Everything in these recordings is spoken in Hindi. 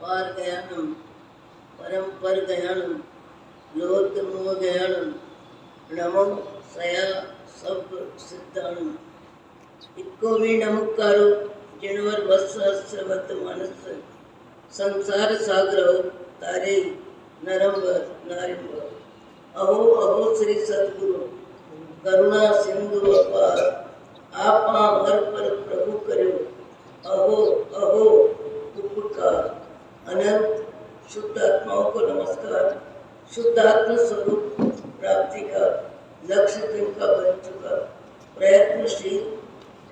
पारगयानम परमपरगयानम लोकमोहगयानम नमो सया सब सिद्धाणम। इक्को भी नमस्कारो जिनवर बस सहस्रवत मानस संसार सागर तारे नरम्बर नारिम्बर। अहो अहो श्री सद्गुरु करुणा सिंधु अपार आप हर पर प्रभु करो। अहो अहो उपकार अनंत शुद्ध आत्माओं को नमस्कार। शुद्ध आत्म स्वरूप प्राप्ति का लक्ष्य जिनका बन चुका प्रयत्नशील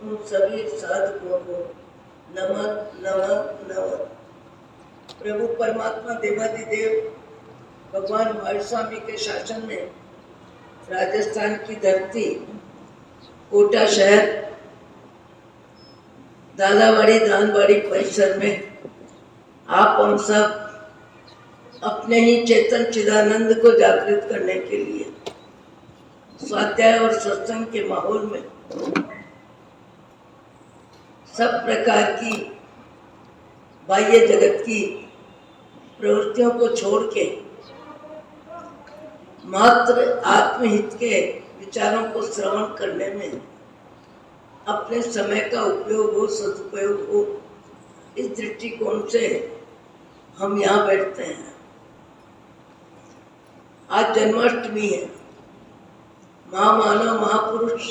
उन सभी साधकों को नमन नमन नमन। प्रभु परमात्मा देवादिदेव भगवान महावीर स्वामी के शासन में राजस्थान की धरती कोटा शहर दालावाड़ी दानवाड़ी परिसर में आप हम सब अपने ही चेतन चिदानंद को जागृत करने के लिए स्वाध्याय और सत्संग के माहौल में सब प्रकार की बाह्य जगत की प्रवृत्तियों को छोड़ के मात्र आत्महित के विचारों को श्रवण करने में अपने समय का उपयोग हो, सदुपयोग हो, इस दृष्टिकोण से हम यहाँ बैठते हैं। आज जन्माष्टमी है। महामानव महापुरुष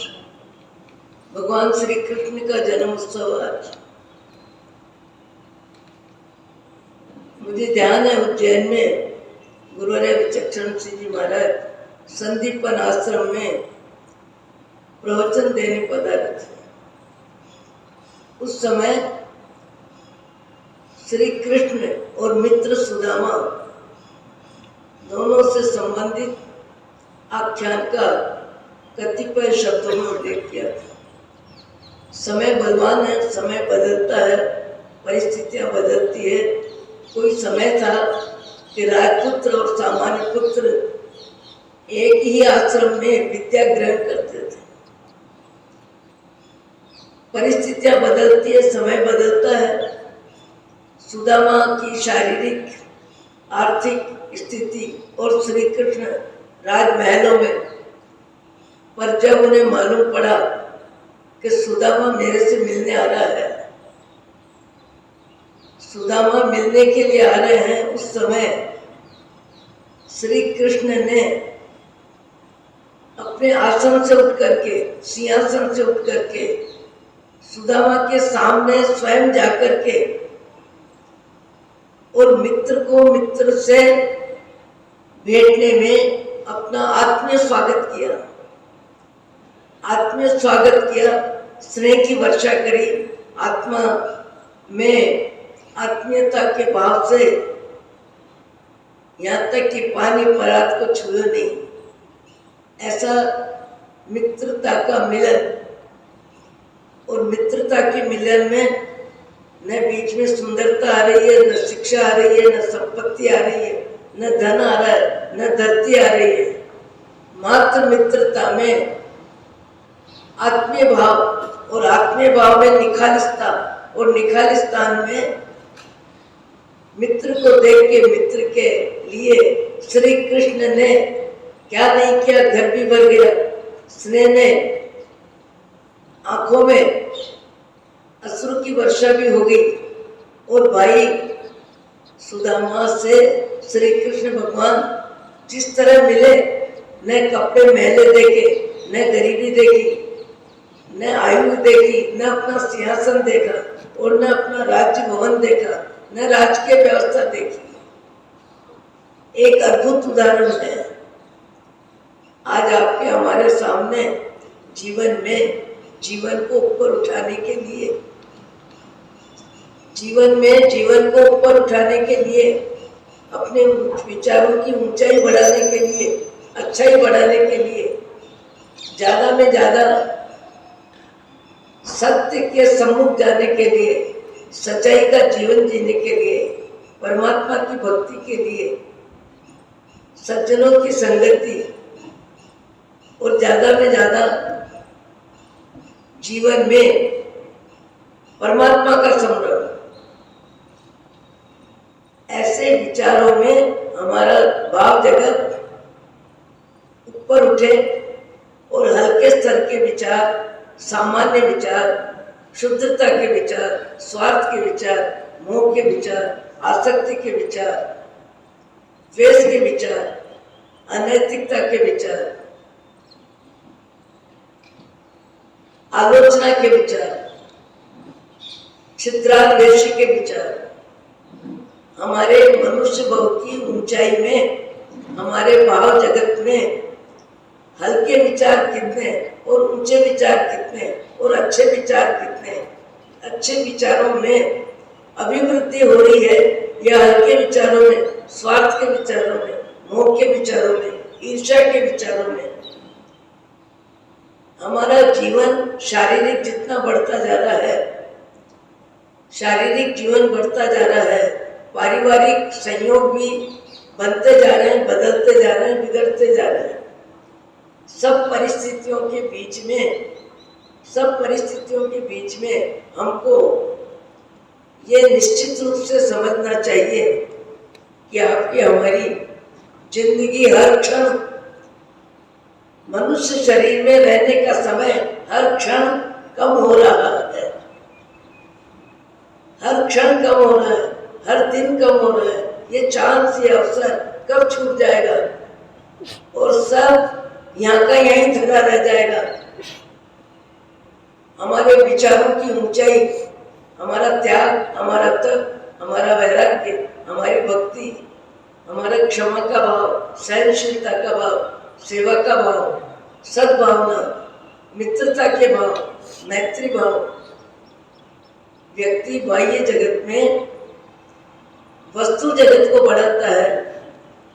भगवान श्री कृष्ण का जन्म उत्सव आज। मुझे ध्यान है उज्जैन में गुरुवर्य विचक्षण सिंह जी महाराज संदीपन आश्रम में प्रवचन देने पधारे थे। उस समय श्री कृष्ण और मित्र सुदामा दोनों से संबंधित आख्यान का कतिपय शब्दों में उल्लेख किया था। समय बलवान है, समय बदलता है, परिस्थितियां बदलती है। कोई समय था कि राजपुत्र और सामान्य पुत्र एक ही आश्रम में विद्या ग्रहण करते थे। परिस्थितियां बदलती है, समय बदलता है। सुदामा की शारीरिक आर्थिक स्थिति और श्री कृष्ण राजमहलों में, पर जब उन्हें मालूम पड़ा कि सुदामा मेरे से मिलने आ रहा है, सुदामा मिलने के लिए आ रहे हैं, उस समय श्री कृष्ण ने अपने आसन से उठ करके, सिंहासन से उठ करके सुदामा के सामने स्वयं जाकर के और मित्र को मित्र से भेंटने में अपना आत्मीय स्वागत किया। आत्मीय स्वागत किया, स्नेह की वर्षा करी, आत्मा में आत्मीयता के भाव से, यहाँ तक कि पानी परात को छुए नहीं। ऐसा मित्रता का मिलन, और मित्रता के मिलन में न बीच में सुंदरता आ रही है, न शिक्षा आ रही है, न संपत्ति आ रही है, न धन आ रहा है, न धरती आ रही है। मात्र मित्रता में आत्मीय भाव, और आत्मीय भाव में निखालिसता, और निखालिस्तान में मित्र को देख के मित्र के लिए श्री कृष्ण ने क्या नहीं किया, घर भी भर गया। स्नेह ने आंखों में अश्रु की वर्षा भी हो गई। और भाई सुदामा से श्री कृष्ण भगवान जिस तरह मिले, न कपड़े मैले देखे, न गरीबी देखी, न आयु देखी, न अपना सिंहासन देखा, और न अपना राज्य भवन देखा, न राजकीय व्यवस्था देखी। एक अद्भुत उदाहरण है आज आपके हमारे सामने। जीवन में जीवन को ऊपर उठाने के लिए, जीवन में जीवन को ऊपर उठाने के लिए, अपने विचारों की ऊंचाई बढ़ाने के लिए, अच्छाई बढ़ाने के लिए, ज्यादा में ज्यादा सत्य के सम्मुख जाने के लिए, सच्चाई का जीवन जीने के लिए, परमात्मा की भक्ति के लिए, सज्जनों की संगति, और ज्यादा में ज्यादा जीवन में परमात्मा का स्मरण, ऐसे विचारों में हमारा भाव जगत ऊपर उठे और हल्के स्तर के विचार, सामान्य विचार, शुद्धता के विचार, स्वार्थ के विचार, मोह के विचार, आसक्ति के विचार, द्वेष के विचार, अनैतिकता के विचार, आलोचना के विचार, छिद्रान्वेषी के विचार, हमारे मनुष्य भाव की ऊंचाई में, हमारे भाव जगत में हल्के विचार कितने और ऊंचे विचार कितने और अच्छे विचार कितने, अच्छे विचारों में अभिवृद्धि हो रही है या हल्के विचारों में, स्वार्थ के विचारों में, मोह के विचारों में, ईर्ष्या के विचारों में। हमारा जीवन शारीरिक जितना बढ़ता जा रहा है, शारीरिक जीवन बढ़ता जा रहा है, पारिवारिक संयोग भी बनते जा रहे हैं, बदलते जा रहे हैं, बिगड़ते जा रहे हैं। सब परिस्थितियों के बीच में हमको ये निश्चित रूप से समझना चाहिए कि आपकी हमारी जिंदगी हर क्षण, मनुष्य शरीर में रहने का समय हर क्षण कम हो रहा है, हर क्षण कम हो रहा है, हर दिन कम हो रहा है। ये चांस, ये अवसर कब छूट जाएगा और सब यहाँ का यहीं धरा रह जाएगा। हमारे विचारों की ऊंचाई, हमारा त्याग, हमारा तप, हमारा वैराग्य, हमारी भक्ति, हमारा क्षमा का भाव, सहनशीलता का भाव, सेवा का भाव, सद्भावना, मित्रता के भाव, मैत्री भाव, व्यक्ति बाह्य जगत में वस्तु जगत को बढ़ाता है,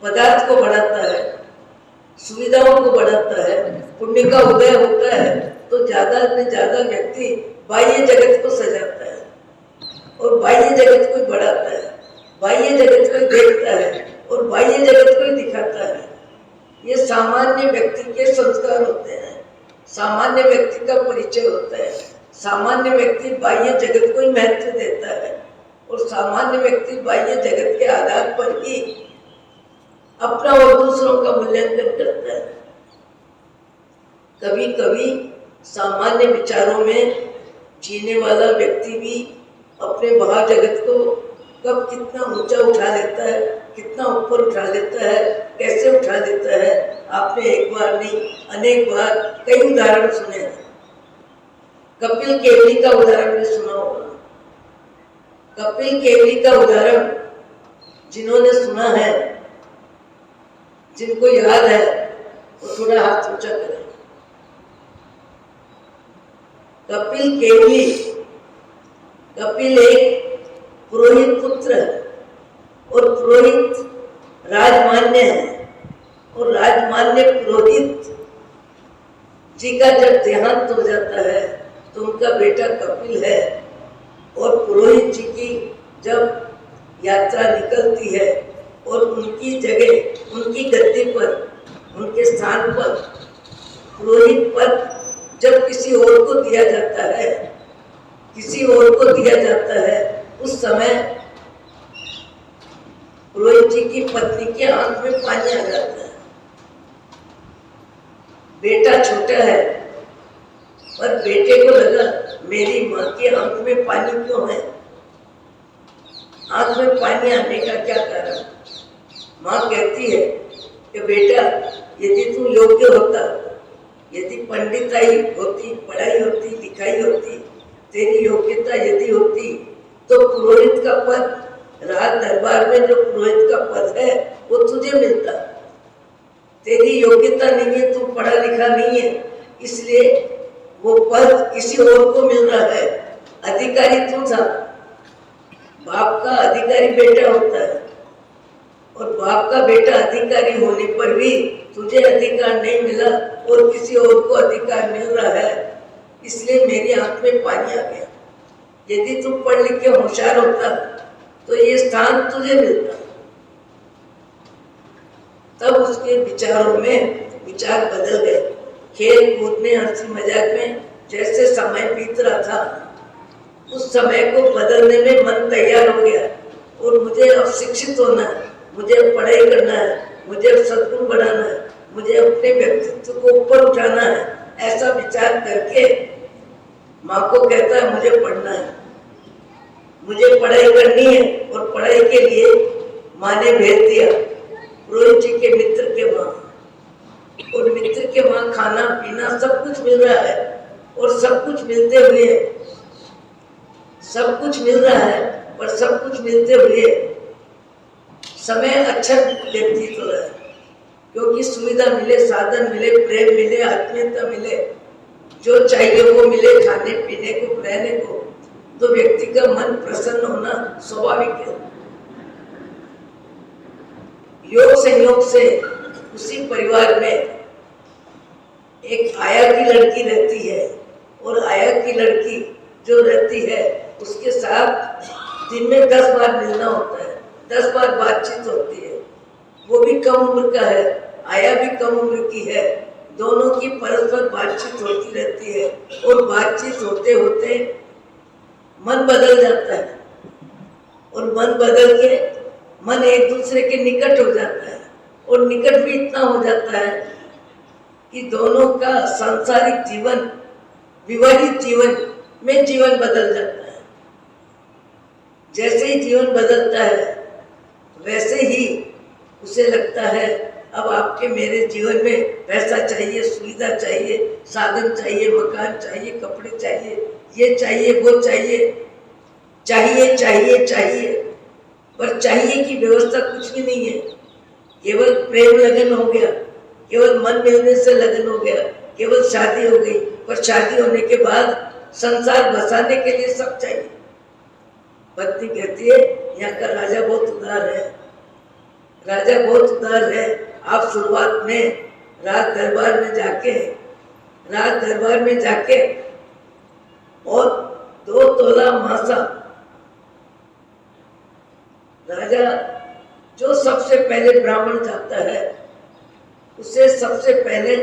पदार्थ को बढ़ाता है, सुविधाओं को बढ़ाता है, पुण्य का उदय होता है तो ज्यादा से ज्यादा व्यक्ति बाह्य जगत को सजाता है और बाह्य जगत को बढ़ाता है, बाह्य जगत को देखता है और बाह्य जगत को दिखाता है। ये सामान्य व्यक्ति के संस्कार होते हैं, सामान्य व्यक्ति का परिचय होता है। सामान्य व्यक्ति बाह्य जगत को ही महत्व देता है और सामान्य व्यक्ति बाह्य जगत के आधार पर ही अपना और दूसरों का मूल्यांकन करता है। कभी कभी सामान्य विचारों में जीने वाला व्यक्ति भी अपने भाव जगत को कब कितना ऊंचा उठा लेता है, कितना ऊपर उठा लेता है, कैसे उठा लेता है, आपने एक बार नहीं अनेक बार कई उदाहरण सुने हैं। कपिल केवली का उदाहरण भी सुना होगा। कपिल केवली का उदाहरण जिन्होंने सुना है, जिनको याद है वो थोड़ा हाथ ऊंचा करें। कपिल केवली, कपिल एक पुरोहित पुत्र है और पुरोहित राजमान्य है और राजमान्य पुरोहित जी का जब देहांत हो जाता है तो उनका बेटा कपिल है और पुरोहित जी की जब यात्रा निकलती है और उनकी जगह, उनकी गद्दी पर, उनके स्थान पर पुरोहित पद जब किसी और को दिया जाता है, किसी और को दिया जाता है, उस समय पुरोहित जी की पत्नी के आंख में पानी आ जाता है। बेटा छोटा है पर बेटे को लगा मेरी माँ के आंख में पानी क्यों है, आंख में पानी आने का क्या कारण। माँ कहती है कि बेटा यदि तू योग्य होता, यदि पंडिताई होती, पढ़ाई होती, लिखाई होती, तेरी योग्यता यदि होती तो पुरोहित का पद, राज दरबार में जो पुरोहित का पद है वो तुझे मिलता। तेरी योग्यता नहीं है, तू पढ़ा लिखा नहीं है, इसलिए वो पद किसी और को मिल रहा है। अधिकारी तू था, बाप का अधिकारी बेटा होता है और बाप का बेटा अधिकारी होने पर भी तुझे अधिकार नहीं मिला और किसी और को अधिकार मिल रहा है, इसलिए मेरी आंख में पानी आ गया। यदि तू पढ़ लिख के होशियार होता तो ये स्थान तुझे मिलता। तब उसके विचारों में विचार बदल गए। खेल कूद में, हंसी मजाक में जैसे समय बीत रहा था, उस समय को बदलने में मन तैयार हो गया और मुझे अब शिक्षित होना है, मुझे अब पढ़ाई करना है, मुझे अब सद्गुण बढ़ाना है, मुझे अपने व्यक्तित्व को ऊपर उठाना है, ऐसा विचार करके माँ को कहता है मुझे पढ़ना है, मुझे पढ़ाई करनी है। और पढ़ाई के लिए माँ ने भेज दिया पुरोहित जी के मित्र के वहां, और मित्र के वहां खाना पीना सब कुछ मिल रहा है, और सब कुछ मिलते हुए सब कुछ मिल रहा है, पर सब कुछ मिलते हुए समय अच्छा व्यतीत हो रहा है, क्योंकि सुविधा मिले, साधन मिले, प्रेम मिले, आत्मीयता मिले, जो चाहिए वो मिले, खाने पीने को, रहने को, तो व्यक्ति का मन प्रसन्न होना स्वाभाविक है। योग संयोग से उसी परिवार में एक आया की लड़की रहती है, और आया की लड़की जो रहती है उसके साथ दिन में 10 बार मिलना होता है, 10 बार बातचीत होती है। वो भी कम उम्र का है, आया भी कम उम्र की है, दोनों की परस्पर बातचीत होती रहती है, और बातचीत होते होते मन बदल जाता है, और मन बदल के मन एक दूसरे के निकट हो जाता है, और निकट भी इतना हो जाता है कि दोनों का सांसारिक जीवन, विवाहित जीवन में जीवन बदल जाता है। जैसे ही जीवन बदलता है वैसे ही उसे लगता है अब आपके मेरे जीवन में पैसा चाहिए, सुविधा चाहिए, साधन चाहिए, मकान चाहिए, कपड़े चाहिए, ये चाहिए, वो चाहिए, चाहिए चाहिए चाहिए, पर चाहिए की व्यवस्था कुछ भी नहीं है। केवल प्रेम लगन हो गया, केवल मन मिलने से लगन हो गया, केवल शादी हो गई, पर शादी होने के बाद संसार बसाने के लिए सब चाहिए। पत्नी कहती है यहाँ का राजा बहुत उदार है, राजा बहुत उदार है, आप शुरुआत में राज दरबार में जाके और 2 तोला मासा, राजा जो सबसे पहले ब्राह्मण जाता है उसे सबसे पहले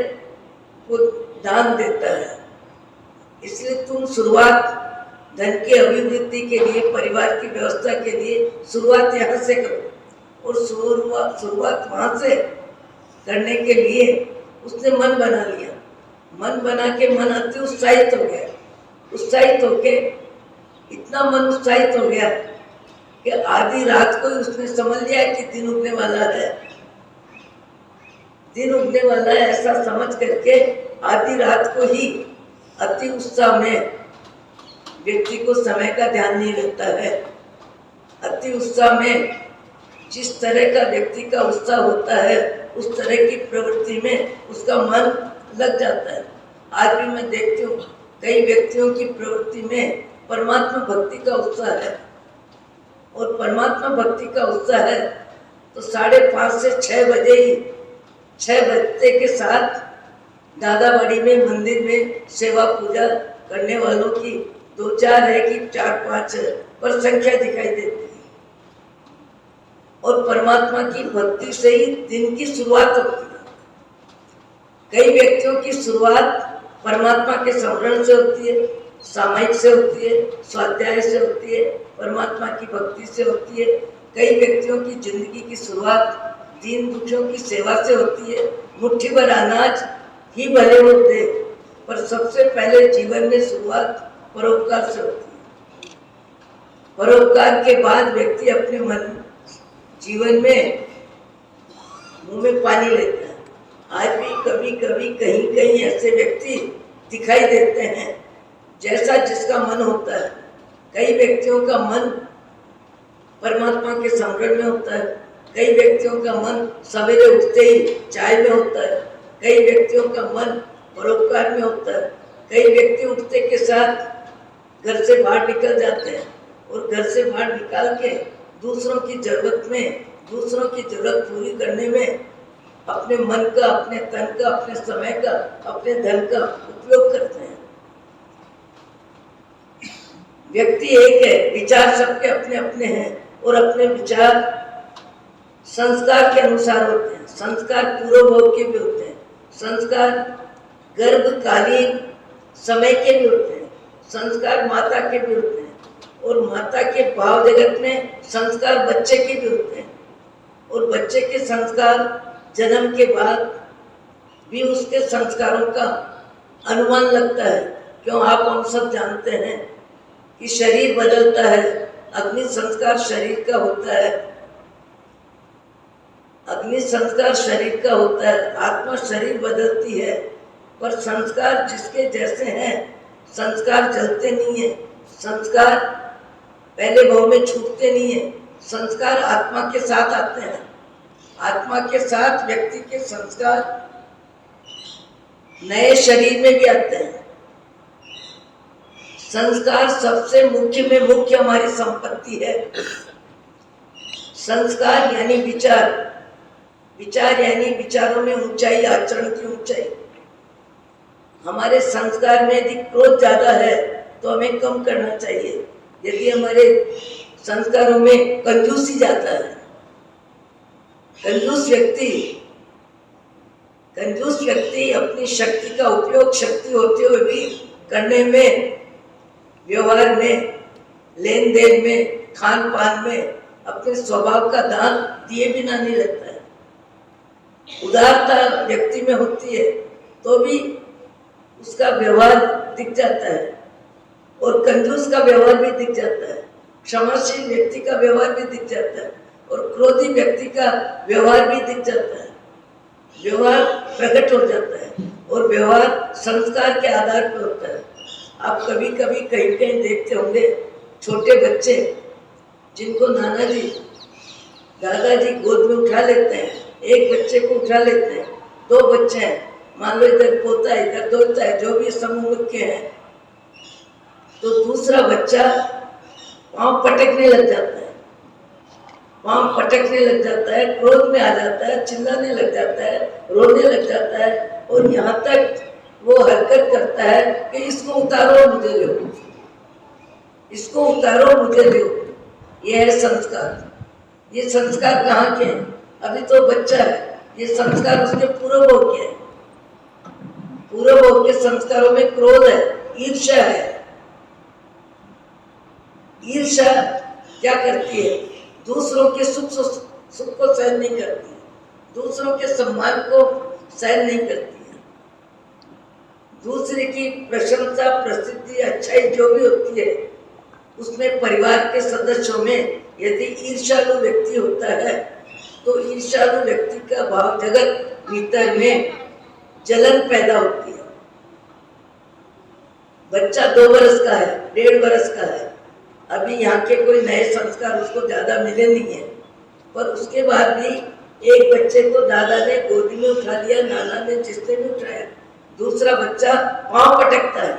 वो दान देता है। इसलिए तुम शुरुआत धन की अभिवृद्धि के लिए, परिवार की व्यवस्था के लिए शुरुआत यहाँ से करो, और शुरुआत वहां से करने के लिए उसने मन बना लिया। मन बना के मन अति उत्साहित हो गया, उत्साहित होके इतना मन उत्साहित हो गया कि आधी रात को उसने समझ लिया कि दिन उगने वाला है, दिन उगने वाला है, ऐसा समझ करके आधी रात को ही अति उत्साह में, व्यक्ति को समय का ध्यान नहीं रहता है, अति उत्साह में जिस तरह का व्यक्ति का उत्साह होता है उस तरह की प्रवृत्ति में उसका मन लग जाता है। आज भी मैं देखती हूँ कई व्यक्तियों की प्रवृत्ति में परमात्मा भक्ति का उत्साह है, और परमात्मा भक्ति का उत्साह है तो 5:30 से 6 बजे ही, 6 बजते के साथ दादाबाड़ी में मंदिर में सेवा पूजा करने वालों की 2-4 है कि 4-5 है, पर संख्या दिखाई देती है। और परमात्मा की भक्ति से ही दिन की शुरुआत होती है। कई व्यक्तियों की शुरुआत परमात्मा के स्मरण से होती है, सामायिक से होती है, स्वाध्याय से होती है, परमात्मा की भक्ति से होती है। कई व्यक्तियों की जिंदगी की शुरुआत दीन दुखियों की सेवा से होती है। मुट्ठी भर अनाज ही भले हो दे, पर सबसे पहले जीवन में शुरुआत परोपकार से होती है। परोपकार के बाद व्यक्ति अपने मन जीवन में मुंह में पानी लेता है। आज भी कभी कभी कहीं कहीं ऐसे व्यक्ति दिखाई देते हैं, जैसा जिसका मन होता है। कई व्यक्तियों का मन परमात्मा के स्मरण में होता है, कई व्यक्तियों का मन सवेरे उठते ही चाय में होता है, कई व्यक्तियों का मन परोपकार में होता है, कई व्यक्ति उठते के साथ घर से बाहर निकल जाते हैं, और घर से बाहर निकाल के दूसरों की जरूरत में, दूसरों की जरूरत पूरी करने में अपने मन का, अपने तन का, अपने समय का, अपने धन का उपयोग करते हैं। व्यक्ति एक है, विचार सबके अपने अपने हैं, और अपने विचार संस्कार के अनुसार होते हैं। संस्कार पूर्व भोग के भी होते हैं, संस्कार गर्भकालीन समय के भी होते हैं, संस्कार माता के भी होते हैं, और माता के भाव जगत में संस्कार बच्चे के भी होते हैं, और बच्चे के संस्कार जन्म के बाद भी उसके संस्कारों का अनुमान लगता है। क्यों, आप हम सब जानते हैं कि शरीर बदलता है, अग्नि संस्कार शरीर का होता है, अग्नि संस्कार शरीर का होता है, आत्मा शरीर बदलती है, पर संस्कार जिसके जैसे हैं, संस्कार जलते नहीं है, संस्कार पहले भाव में छूटते नहीं है, संस्कार आत्मा के साथ आते हैं, आत्मा के साथ व्यक्ति के संस्कार नए शरीर में भी आते हैं। संस्कार सबसे मुख्य में मुख्य हमारी संपत्ति है। संस्कार यानी विचार, विचार यानी विचारों में ऊंचाई, आचरण की ऊंचाई। हमारे संस्कार में यदि क्रोध ज्यादा है तो हमें कम करना चाहिए। यदि हमारे संस्कारों में कंजूसी ज्यादा है, कंजूस व्यक्ति अपनी शक्ति का उपयोग शक्ति होते हुए भी करने में, व्यवहार में, लेन देन में, खान पान में अपने स्वभाव का दान दिए बिना नहीं रहता है। उदारता व्यक्ति में होती है तो भी उसका व्यवहार दिख जाता है, और कंजूस का व्यवहार भी दिख जाता है, क्षमाशील व्यक्ति का व्यवहार भी दिख जाता है, और क्रोधी व्यक्ति का व्यवहार भी दिख जाता है। व्यवहार प्रकट हो जाता है, और व्यवहार संस्कार के आधार पर होता है। आप कभी कभी कहीं कहीं देखते होंगे छोटे बच्चे जिनको नाना जी दादाजी गोद में उठा लेते हैं, एक बच्चे को उठा लेते हैं, दो बच्चे हैं, मान लो इधर पोता है इधर दोता है, जो भी समूह के हैं, तो दूसरा बच्चा पांव पटकने लग जाता है, पांव पटकने लग जाता है, क्रोध में आ जाता है, चिल्लाने लग जाता है, रोने लग जाता है, और यहाँ तक वो हरकत करता है कि इसको उतारो मुझे लो, इसको उतारो मुझे लो। ये है संस्कार। ये संस्कार कहाँ के हैं? अभी तो बच्चा है, ये संस्कार उसके पूर्व भोग के हैं। पूर्व भोग के संस्कारों में क्रोध है, ईर्ष्या है। ईर्ष्या क्या करती है? दूसरों के सुख को सहन नहीं करती है, दूसरों के सम्मान को सहन नहीं करती है, दूसरे की प्रशंसा, प्रसिद्धि, अच्छाई जो भी होती है, उसमें परिवार के सदस्यों में यदि ईर्ष्यालु व्यक्ति होता है तो ईर्ष्यालु व्यक्ति का भाव जगत भीतर में जलन पैदा होती है। बच्चा 2 वर्ष का है, 1.5 वर्ष का है, अभी यहाँ के कोई नए संस्कार उसको ज्यादा मिले नहीं है, पर उसके बाद भी एक बच्चे को दादा ने गोदी में उठा लिया, नाना ने जिसने भी उठाया, दूसरा बच्चा पांव पटकता है।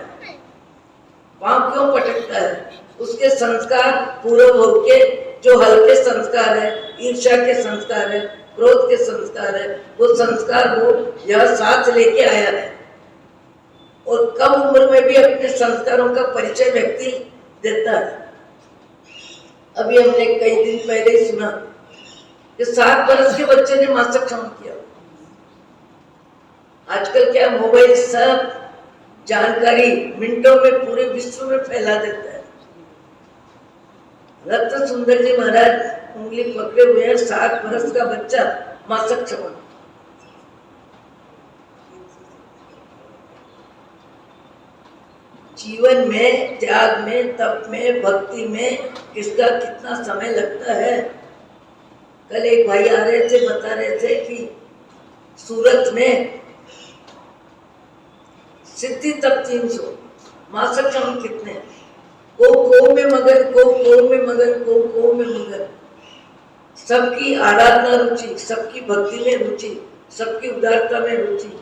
पांव क्यों पटकता है? उसके संस्कार पूर्व भोग के जो हल्के संस्कार है, ईर्ष्या के संस्कार है, क्रोध के संस्कार है, वो संस्कार वो यह साथ लेके आया है, और कम उम्र में भी अपने संस्कारों का परिचय व्यक्ति देता है। अभी हमने कई दिन पहले ही सुना कि 7 वर्ष के बच्चे ने मासिक क्षमण किया। आजकल क्या मोबाइल सब जानकारी मिनटों में पूरे विश्व में फैला देता है। रत्न सुंदर जी महाराज उंगली पकड़े हुए हैं, 7 वर्ष का बच्चा मासिक क्षमण। जीवन में, त्याग में, तप में, भक्ति में किसका कितना समय लगता है। कल एक भाई आ रहे थे, बता रहे थे कि सूरत में सिद्धि तप 300, मासिक क्षमण कितने, को में मगन, को में मगन, को में मगन। सबकी आराधना रुचि, सबकी भक्ति में रुचि, सबकी उदारता में रुचि,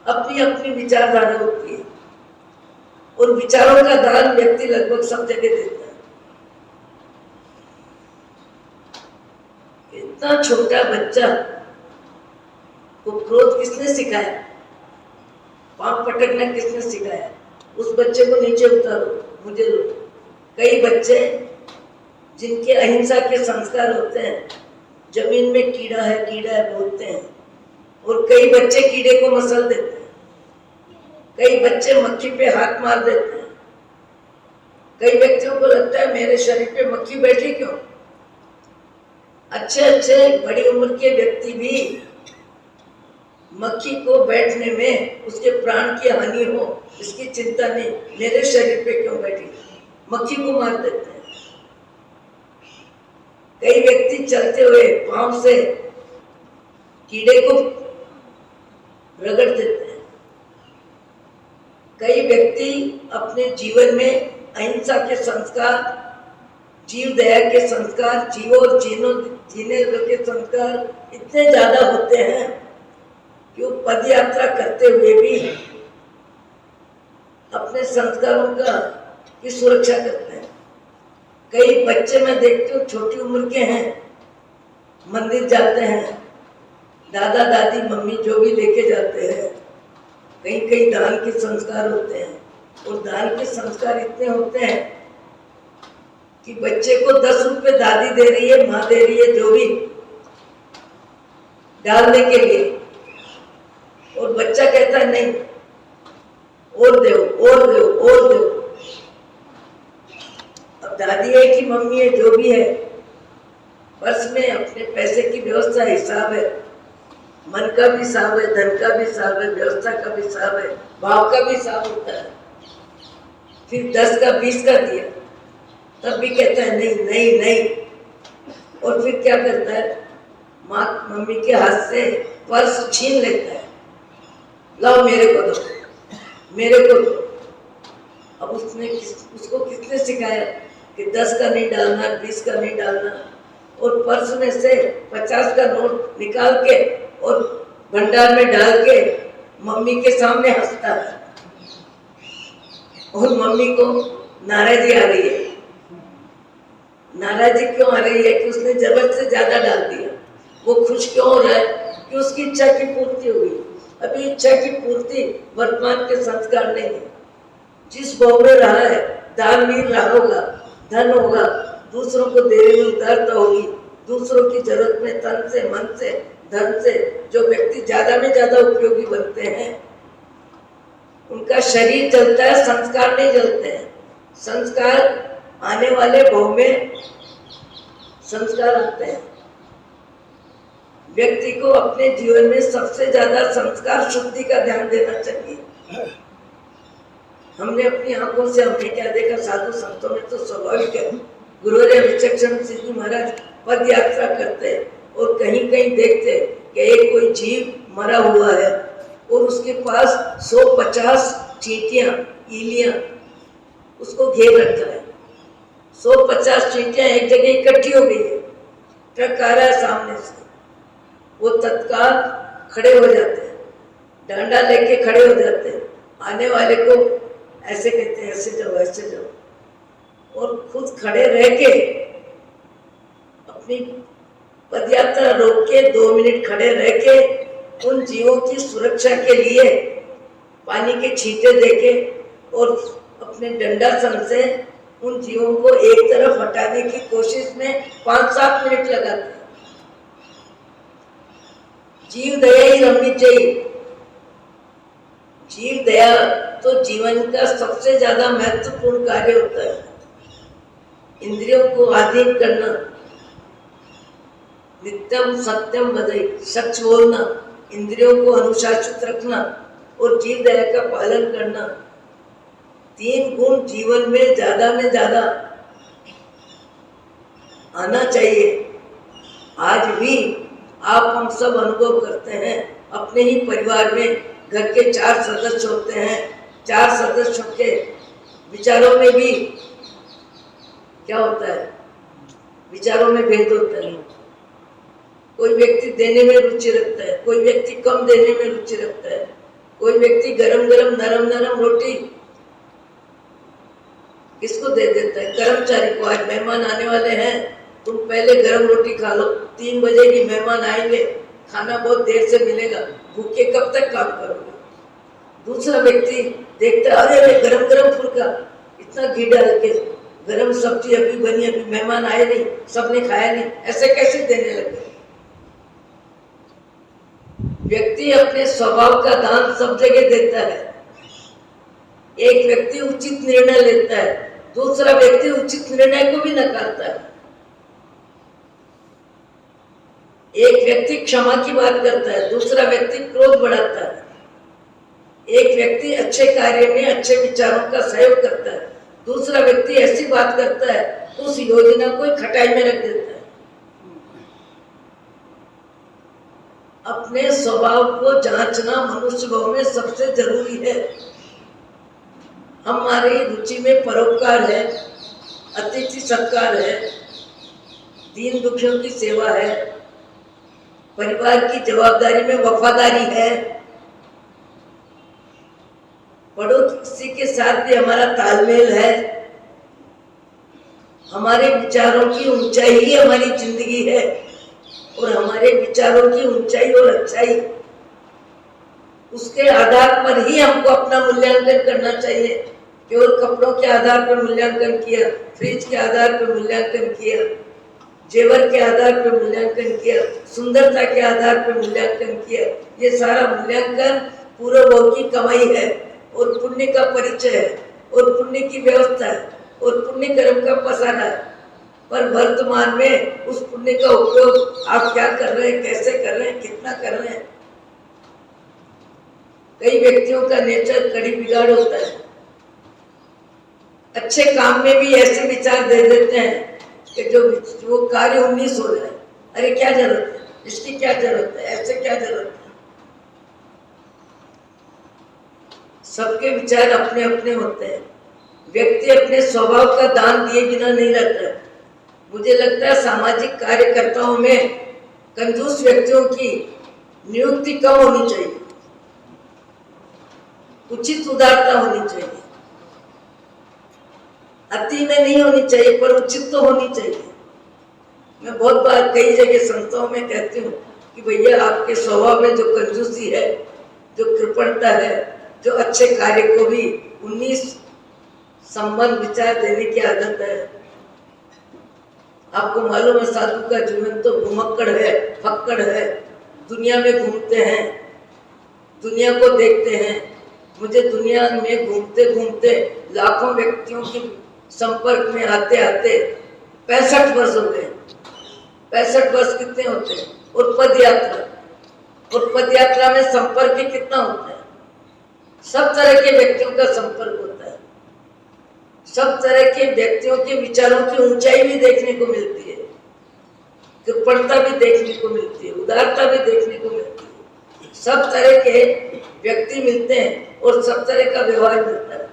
अपनी अपनी विचारधारा होती है, और विचारों का दान व्यक्ति लगभग सब जगह देता है। इतना छोटा बच्चा को क्रोध किसने सिखाया? पांव पटकना किसने सिखाया? उस बच्चे को नीचे उतारो, मुझे लो। कई बच्चे जिनके अहिंसा के संस्कार होते हैं, जमीन में कीड़ा है बोलते हैं, और कई बच्चे कीड़े को मसल देते हैं, कई बच्चे मक्खी पे हाथ मार देते हैं, कई व्यक्तियों को लगता है मेरे शरीर पे मक्खी बैठी क्यों। अच्छे अच्छे बड़ी उम्र के व्यक्ति भी मक्खी को बैठने में उसके प्राण की हानि हो इसकी चिंता नहीं, मेरे शरीर पे क्यों बैठी, मक्खी को मार देते हैं। कई व्यक्ति चलते हुए पांव से कीड़े को रगड़ देते हैं। कई व्यक्ति अपने जीवन में अहिंसा के संस्कार, जीव दया के संस्कार, जीवो और जीने के संस्कार इतने ज्यादा होते हैं कि वो पद यात्रा करते हुए भी अपने संस्कारों की सुरक्षा करते हैं। कई बच्चे मैं देखती हूँ छोटी उम्र के हैं, मंदिर जाते हैं, दादा दादी मम्मी जो भी लेके जाते हैं, कहीं कहीं दान के संस्कार होते हैं और दान के संस्कार इतने होते हैं कि बच्चे को 10 रुपए दादी दे रही है, माँ दे रही है, जो भी डालने के लिए, और बच्चा कहता है नहीं और दो और दो और दो। अब दादी है कि मम्मी है जो भी है, पर्स में अपने पैसे की व्यवस्था हिसाब है, मन का भी हिसाब है, धन का भी हिसाब है, व्यवस्था का भी हिसाब है, भाव का भी हिसाब होता है। फिर 10 का 20 का दिया तब भी कहता है नहीं नहीं नहीं। और फिर क्या करता है, माँ मम्मी के हाथ से पर्स छीन लेता है, लाओ मेरे को दो मेरे को दो। अब उसको किसने सिखाया कि 10 का नहीं डालना, 20 का नहीं डालना, और पर्स में से 50 का नोट निकाल के और भंडार में डाल के मम्मी के सामने हंसता है और मम्मी को नाराजगी आ रही है। नाराजगी क्यों आ रही है कि उसने जरूरत से ज्यादा डाल दिया। वो खुश क्यों हो रहा है कि उसकी इच्छा की पूर्ति हुई। अभी इच्छा की पूर्ति वर्तमान के संस्कार नहीं है। जिस भाव में रहा है, दानवीर रहा होगा, धन होगा, दूसरों को देने में उदारता होगी, दूसरों की जरूरत में तन से, मन से, धन से जो व्यक्ति ज्यादा में ज्यादा उपयोगी बनते हैं उनका शरीर जलता है, संस्कार नहीं जलते हैं। संस्कार आने वाले भाव में संस्कार आते हैं। व्यक्ति को अपने जीवन में सबसे ज्यादा संस्कार शुद्धि का ध्यान देना चाहिए। हमने अपनी आंखों से हमने क्या देखा, साधु संतों में तो स्वाभाविक है, गुरुदेव विचक्षण सिद्धू महाराज पद यात्रा करते और कहीं कहीं देखते कि एक कोई जीव मरा हुआ है और उसके पास 150 चींटियां, ईलियां उसको घेर रखा है। 150 चींटियां एक जगह इकट्ठी हो गई है, ट्रक आ रहा है सामने से, वो तत्काल खड़े हो जाते हैं, डंडा लेके खड़े हो जाते हैं, आने वाले को ऐसे कहते हैं ऐसे जाओ ऐसे जाओ, और खुद खड़े रह के अपनी पदयात्रा रोक के 2 मिनट खड़े रह के उन जीवों की सुरक्षा के लिए पानी के छींटे देके और अपने डंडा सन से उन जीवों को एक तरफ हटाने की कोशिश में 5-7 मिनट लगाते हैं। जीव दया ही रमनी चाहिए। जीव दया तो जीवन का सबसे ज्यादा महत्वपूर्ण कार्य होता है। इंद्रियों को अधीन करना, नित्यम सत्यम वदई, सच बोलना, इंद्रियों को अनुशासित रखना और जीव दया का पालन करना, 3 गुण जीवन में ज्यादा आना चाहिए। आज भी आप हम सब अनुभव करते हैं, अपने ही परिवार में घर के 4 सदस्य होते हैं, 4 सदस्यों के विचारों में भी क्या होता है, विचारों में भेद होता है। कोई व्यक्ति देने में रुचि रखता है, कोई व्यक्ति कम देने में रुचि रखता है, कोई व्यक्ति गरम गरम नरम नरम रोटी किसको दे देता है, कर्मचारी को। आज मेहमान आने वाले हैं, तुम पहले गरम रोटी खा लो, 3 बजे भी मेहमान आएंगे, खाना बहुत देर से मिलेगा, भूखे कब तक काम करोगे। दूसरा व्यक्ति देखता है अरे गरम गरम फुल्का, इतना घी डाल के, गरम सब्जी अभी बनी, अभी मेहमान आए नहीं, सबने खाया नहीं, ऐसे कैसे देने लगे। व्यक्ति अपने स्वभाव का दान सब जगह देता है। एक व्यक्ति उचित निर्णय लेता है, दूसरा व्यक्ति उचित निर्णय को भी नकारता है। एक व्यक्ति क्षमा की बात करता है, दूसरा व्यक्ति क्रोध बढ़ाता है। एक व्यक्ति अच्छे कार्य में अच्छे विचारों का सहयोग करता है, दूसरा व्यक्ति ऐसी बात करता है तो उस योजना को खटाई में रख देता है। अपने स्वभाव को जांचना मनुष्य भाव में सबसे जरूरी है। हमारी रुचि में परोपकार है, अतिथि सत्कार है, दीन दुखियों की सेवा है, परिवार की जवाबदारी में वफादारी है, पड़ोसी के साथ भी हमारा तालमेल है, हमारे विचारों की ऊंचाई ही हमारी जिंदगी है और हमारे विचारों की ऊंचाई और अच्छाई उसके आधार पर ही हमको अपना मूल्यांकन करना चाहिए। केवल कपड़ों के आधार पर मूल्यांकन किया, फ्रिज के आधार पर मूल्यांकन किया, जेवर के आधार पर मूल्यांकन किया, सुंदरता के आधार पर मूल्यांकन किया, ये सारा मूल्यांकन पूर्व भोग की कमाई है और पुण्य का परिचय है और पुण्य की व्यवस्था है और पुण्य कर्म का पसारा है। पर वर्तमान में उस पुण्य का उपयोग आप क्या कर रहे हैं, कैसे कर रहे हैं, कितना कर रहे हैं। कई व्यक्तियों का नेचर कड़ी बिगाड़ होता है, अच्छे काम में भी ऐसे विचार दे देते हैं कि जो वो कार्य 19 हो जाए। अरे क्या जरूरत है, इसकी क्या जरूरत है, ऐसे क्या जरूरत है। सबके विचार अपने अपने होते हैं। व्यक्ति अपने स्वभाव का दान दिए बिना नहीं रहता है। मुझे लगता है सामाजिक कार्यकर्ताओं में कंजूस व्यक्तियों की नियुक्ति कम होनी चाहिए, उचित उदारता होनी चाहिए। अति में नहीं होनी चाहिए पर उचित तो होनी चाहिए। मैं बहुत बार कई जगह संस्थाओं में कहती हूँ कि भैया आपके स्वभाव में जो कंजूसी है, जो कृपणता है, जो अच्छे कार्य को भी 19 संबंध विचार देने की आदत है। आपको मालूम है साधु का जीवन तो घुमक्कड़ है, फक्कड़ है, दुनिया में घूमते हैं, दुनिया को देखते हैं। मुझे दुनिया में घूमते घूमते लाखों व्यक्तियों के संपर्क में आते आते 65 वर्ष हो गए। 65 वर्ष कितने होते हैं? और पद यात्रा में संपर्क कितना होता है? सब तरह के व्यक्तियों का संपर्क होता है, सब तरह के व्यक्तियों के विचारों की ऊंचाई भी देखने को मिलती है, कृपणता भी देखने को मिलती है, उदारता भी देखने को मिलती है। सब तरह के व्यक्ति मिलते हैं और सब तरह का व्यवहार मिलता है।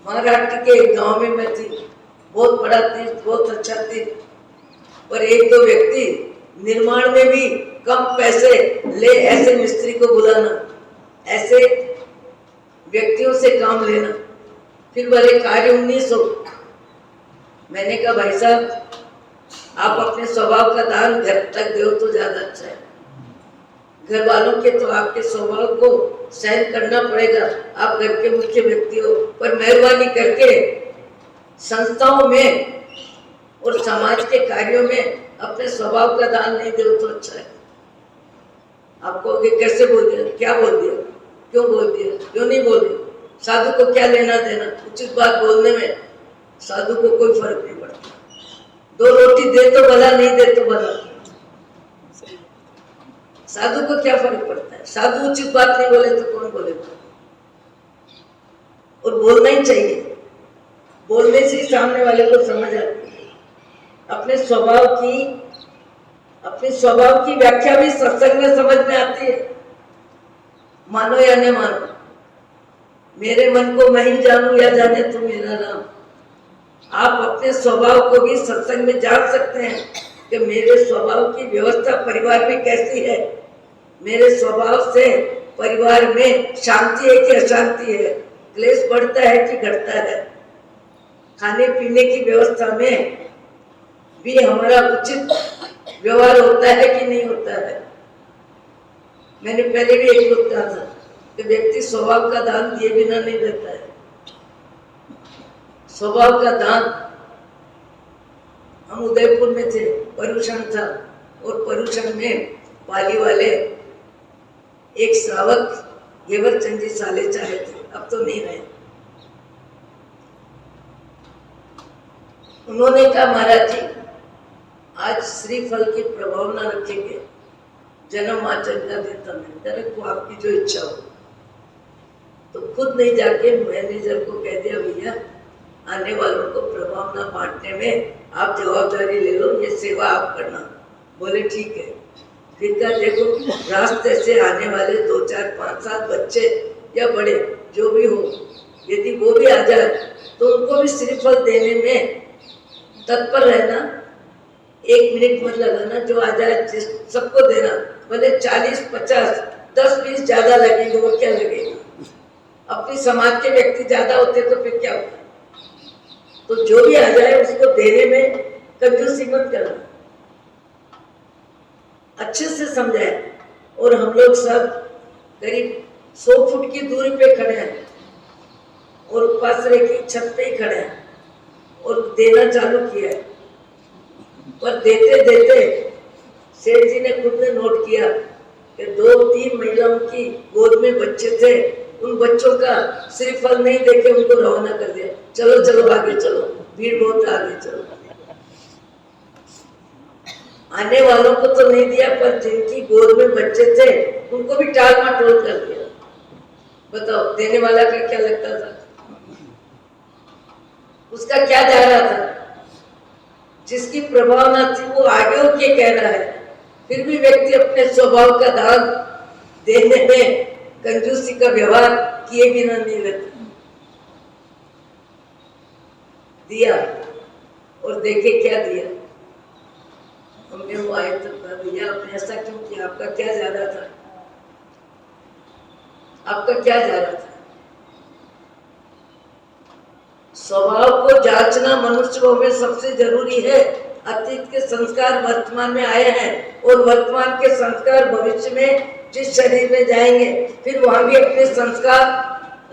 महाराष्ट्र के एक गांव में मैं थी, बहुत बड़ा तीर्थ, बहुत अच्छा तीर्थ, पर एक दो व्यक्ति निर्माण में भी कम पैसे ले ऐसे मिस्त्री को बुलाना, ऐसे व्यक्तियों से काम लेना, फिर भले कार्य 19 हो। मैंने कहा भाई साहब आप अपने स्वभाव का दान घर तक दो तो ज्यादा अच्छा है। घर वालों के तो आपके स्वभाव को सहन करना पड़ेगा, आप घर के मुख्य व्यक्ति हो, पर मेहरबानी करके संस्थाओं में और समाज के कार्यों में अपने स्वभाव का दान नहीं दो तो अच्छा है। आपको कैसे बोल दिया, क्या बोल दिया, क्यों बोल दिया, क्यों नहीं बोले? साधु को क्या लेना देना? उचित बात बोलने में साधु को कोई फर्क नहीं पड़ता। 2 रोटी दे तो भला, नहीं दे तो भला, साधु को क्या फर्क पड़ता है? साधु उचित बात नहीं बोले तो कौन बोलेगा? और बोलना ही चाहिए, बोलने से ही सामने वाले को समझ आती है। अपने स्वभाव की व्याख्या भी सत्संग में समझ में आती है, मानो या न मानो। मेरे मन को मैं ही जानू या जाने तो मेरा नाम। आप अपने स्वभाव को भी सत्संग में जान सकते हैं कि मेरे स्वभाव की व्यवस्था परिवार में कैसी है, मेरे स्वभाव से परिवार में शांति है कि अशांति है, क्लेश बढ़ता है कि घटता है, खाने पीने की व्यवस्था में भी हमारा उचित व्यवहार होता है कि नहीं होता है। मैंने पहले भी एक बात कहा था कि व्यक्ति स्वभाव का दान दिए बिना नहीं रहता है। स्वभाव का दान, हम उदयपुर में थे, पर्यूषण था और पर्यूषण में पाली वाले एक श्रावक घेवर चंद जी साले चाहे थे, अब तो नहीं रहे। उन्होंने कहा महाराज जी आज श्रीफल की प्रभावना रखेंगे, जन्माचरण का देता मिलता रखो, आपकी जो इच्छा हो। तो खुद नहीं जाके मैनेजर को कह दिया भैया आने वालों को प्रभावना बांटने में आप जवाबदारी ले लो, ये सेवा आप करना। बोले ठीक है। फिर क्या देखो रास्ते से आने वाले 2 4 5 7 बच्चे या बड़े जो भी हो, यदि वो भी आ जाए तो उनको भी श्रीफल देने में तत्पर रहना, 1 मिनट मत लगाना, जो आ जाए सबको देना। भले 40 50 10 20 ज्यादा लगेंगे, वो क्या लगेगा, अपनी समाज के व्यक्ति ज्यादा होते तो फिर क्या होता। तो जो भी आ जाए उसको देने में कंजूसी मत करना, अच्छे से समझाए। और हम लोग सब करीब 100 फुट की दूरी पे खड़े हैं और उपासरे की छत पे ही खड़े हैं और देना चालू किया है। पर देते देते सेठ जी ने खुद ने नोट किया कि 2-3 महिलाओं की गोद में बच्चे थे, उन बच्चों का श्रीफल नहीं देके उनको रवाना कर दिया, चलो चलो आगे चलो, भीड़ बहुत आगे चलो। आने वालों को तो नहीं दिया, पर जिनकी गोद में बच्चे थे उनको भी टाल मटोल कर दिया। बताओ देने वाला का क्या लगता था, उसका क्या जा रहा था। जिसकी प्रभावना थी वो आगे होके कह रहा है, फिर भी व्यक्ति अपने स्वभाव का दाग देने में कंजूसी का व्यवहार किए बिना नहीं रहता। दिया और देखे क्या दिया। हमने वो आए तो भैया आपने ऐसा क्यों किया, आपका क्या जा रहा था, आपका क्या जा रहा था। स्वभाव को जांचना मनुष्य में सबसे जरूरी है। अतीत के संस्कार वर्तमान में आए हैं और वर्तमान के संस्कार भविष्य में जिस शरीर में जाएंगे फिर वहां भी अपने संस्कार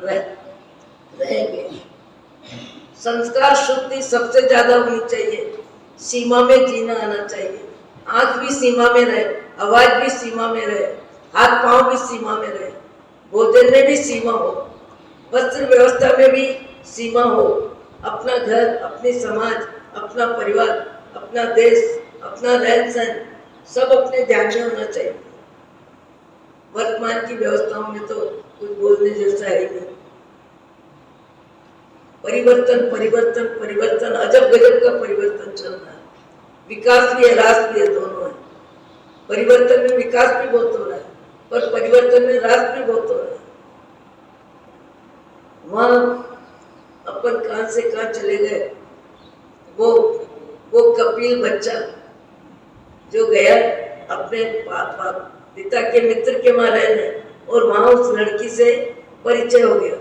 रहेंगे। संस्कार शुद्धि सबसे ज्यादा होनी चाहिए, सीमा में जीना आना चाहिए। आंख भी सीमा में रहे, आवाज भी सीमा में रहे, हाथ पांव भी सीमा में रहे, भोजन में भी सीमा हो, वस्त्र व्यवस्था में भी सीमा हो। अपना घर, अपनी समाज, अपना परिवार, अपना देश, अपना रहन सहन सब अपने ध्यान में होना चाहिए। वर्तमान की व्यवस्थाओं में तो कुछ बोलने जैसा है नहीं। परिवर्तन परिवर्तन परिवर्तन, अजब गजब का परिवर्तन चल रहा है। विकास भी है, ह्रास भी है, दोनों है। परिवर्तन में विकास भी बहुत हो रहा है, पर परिवर्तन में ह्रास भी बहुत हो रहा है। वहां अपन कहां से कहां चले गए। वो कपिल बच्चा जो गया अपने पिता के मित्र के वहां रहने, और वहां उस लड़की से परिचय हो गया।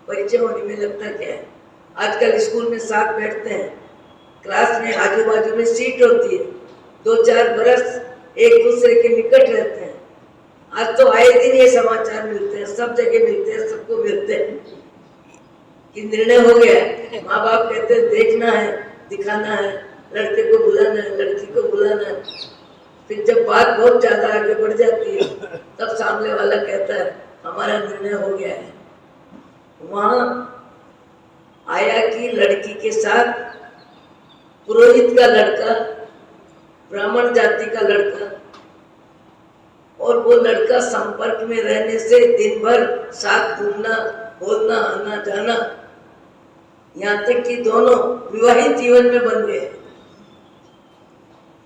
परिचय होने में लगता क्या है, आजकल स्कूल में साथ बैठते हैं, क्लास में आजू बाजू में सीट होती है, 2-4 बरस एक दूसरे के निकट रहते हैं। आज तो आए दिन ये समाचार मिलते हैं, सब जगह मिलते हैं, सबको मिलते हैं कि निर्णय हो गया। माँ बाप कहते हैं देखना है, दिखाना है, लड़के को बुलाना है, लड़की को बुलाना है। फिर जब बात बहुत ज्यादा आगे बढ़ जाती है तब सामने वाला कहता है हमारा निर्णय हो गया है। वहां आया कि लड़की के साथ पुरोहित का लड़का, ब्राह्मण जाति का लड़का, और वो लड़का संपर्क में रहने से दिन भर साथ घूमना, बोलना, आना जाना, यहाँ तक कि दोनों विवाहित जीवन में बन गए।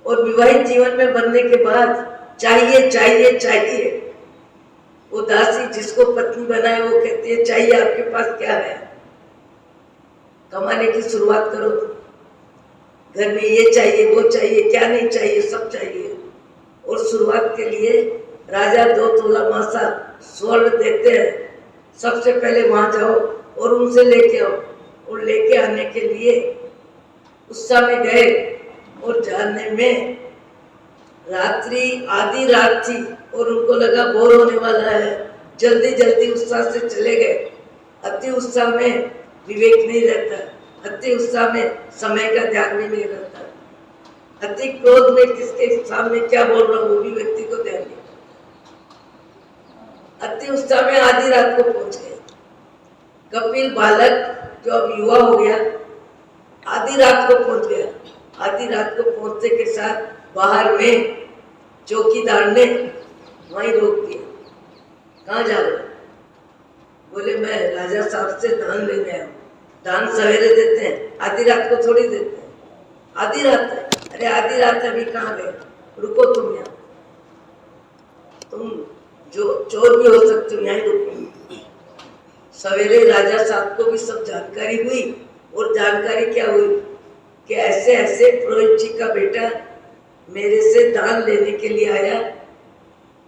और विवाहित जीवन में बनने के बाद चाहिए चाहिए चाहिए, वो दासी जिसको पत्नी बनाए वो कहती है चाहिए, आपके पास क्या है, कमाने की शुरुआत करो, घर में ये चाहिए वो चाहिए, क्या नहीं चाहिए, सब चाहिए। और शुरुआत के लिए राजा 2 तोला मासा स्वर्ण देते हैं, सबसे पहले वहां जाओ और उनसे लेके आओ। और लेके आने के लिए उस समय गए और जाने में रात्रि आधी रात थी और उनको लगा बोर होने वाला है, जल्दी जल्दी उत्साह से चले गए। अति उत्साह में विवेक नहीं रहता, अति उत्साह में समय का ध्यान भी नहीं रहता, अति क्रोध में किसके सामने क्या बोल रहा हूँ वो भी व्यक्ति को ध्यान नहीं। अति उत्साह में आधी रात को पहुंच गए। कपिल बालक जो अब युवा हो गया आधी रात को पहुंच गया। आधी रात को पहुंचने के साथ बाहर में चौकीदार ने वहीं रोक दिया। कहाँ जा रहे हो? बोले मैं राजा साहब से दान लेने आया हूँ। दान सवेरे देते हैं, आधी रात को थोड़ी देते हैं। आधी रात है? अरे आधी रात अभी कहाँ गए, रुको तुम यहाँ, तुम जो चोर भी हो सकते हो, यहीं रुको। सवेरे राजा साहब को भी सब जानकारी हुई, और जानकारी क्या हुई कि ऐसे ऐसे पुरोहित जी का बेटा मेरे से दान लेने के लिए आया।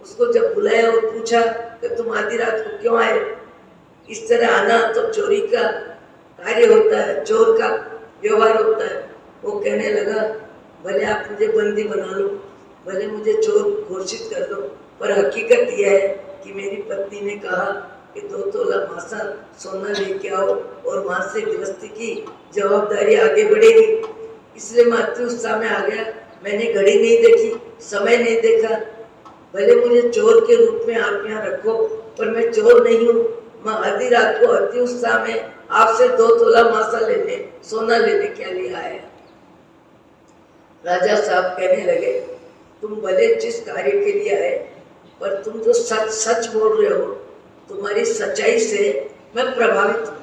उसको जब बुलाया और पूछा कि तुम आधी रात को क्यों आए, इस तरह आना तो चोरी का कार्य होता है, चोर का व्यवहार होता है। वो कहने लगा भले आप मुझे बंदी बना लो, भले मुझे चोर घोषित कर दो, पर हकीकत यह है कि मेरी पत्नी ने कहा कि 2 तोला मासा सोना लेके आओ और वहां से गृहस्थी की जवाबदारी आगे बढ़ेगी। इसलिए मैं अति उत्साह में आ गया। मैंने घड़ी नहीं देखी, समय नहीं देखा। भले मुझे चोर के रूप में आप यहाँ रखो, पर मैं चोर नहीं हूँ। मैं आधी रात को अति उत्साह में आपसे 2 तोला मासा लेने, सोना लेने के लिए आया। राजा साहब कहने लगे तुम भले जिस कार्य के लिए आए, पर तुम जो सच सच बोल रहे हो, तुम्हारी सच्चाई से मैं प्रभावित हूँ।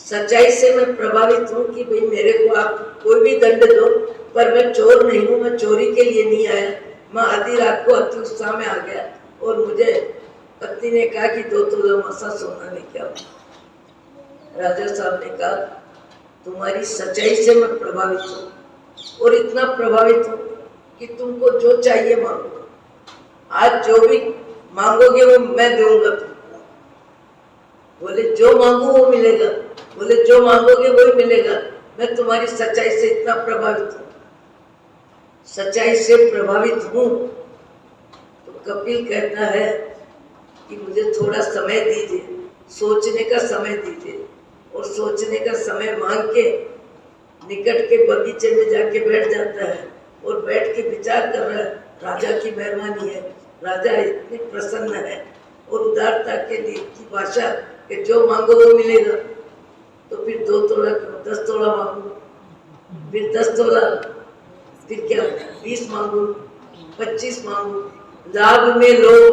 सच्चाई से मैं प्रभावित हूँ कि भाई मेरे को आप कोई भी दंड दो, पर मैं चोर नहीं हूँ, मैं चोरी के लिए नहीं आया। मैं आधी रात को अति उत्साह में आ गया और मुझे पत्नी ने कहा कि 2 तोला मासा सोना लेके आओ। राजा साहब ने कहा तुम्हारी सच्चाई से मैं प्रभावित हूँ, और इतना प्रभावित हूँ कि तुमको जो चाहिए मांगो। आज जो भी मांगोगे वो मैं दूंगा तुमको। बोले जो मांगू वो मिलेगा? बोले जो मांगोगे वही मिलेगा। मैं तुम्हारी सच्चाई से इतना प्रभावित हूँ, सच्चाई से प्रभावित हूँ। तो कपिल कहता है कि मुझे थोड़ा समय दीजिए, सोचने का समय दीजिए। और सोचने का समय मांग के निकट के बगीचे में जाके बैठ जाता है और बैठ के विचार कर रहा है राजा की मेहरबानी है, राजा इतनी प्रसन्न है, और उदारता के लिए की भाषा कि जो मांगो वो मिलेगा। तो फिर 2 तोला क्यों, 10 तोला मांगू, फिर 10 तोला, फिर क्या 20 मांगू, 25 मांगू। लाभ में लोभ,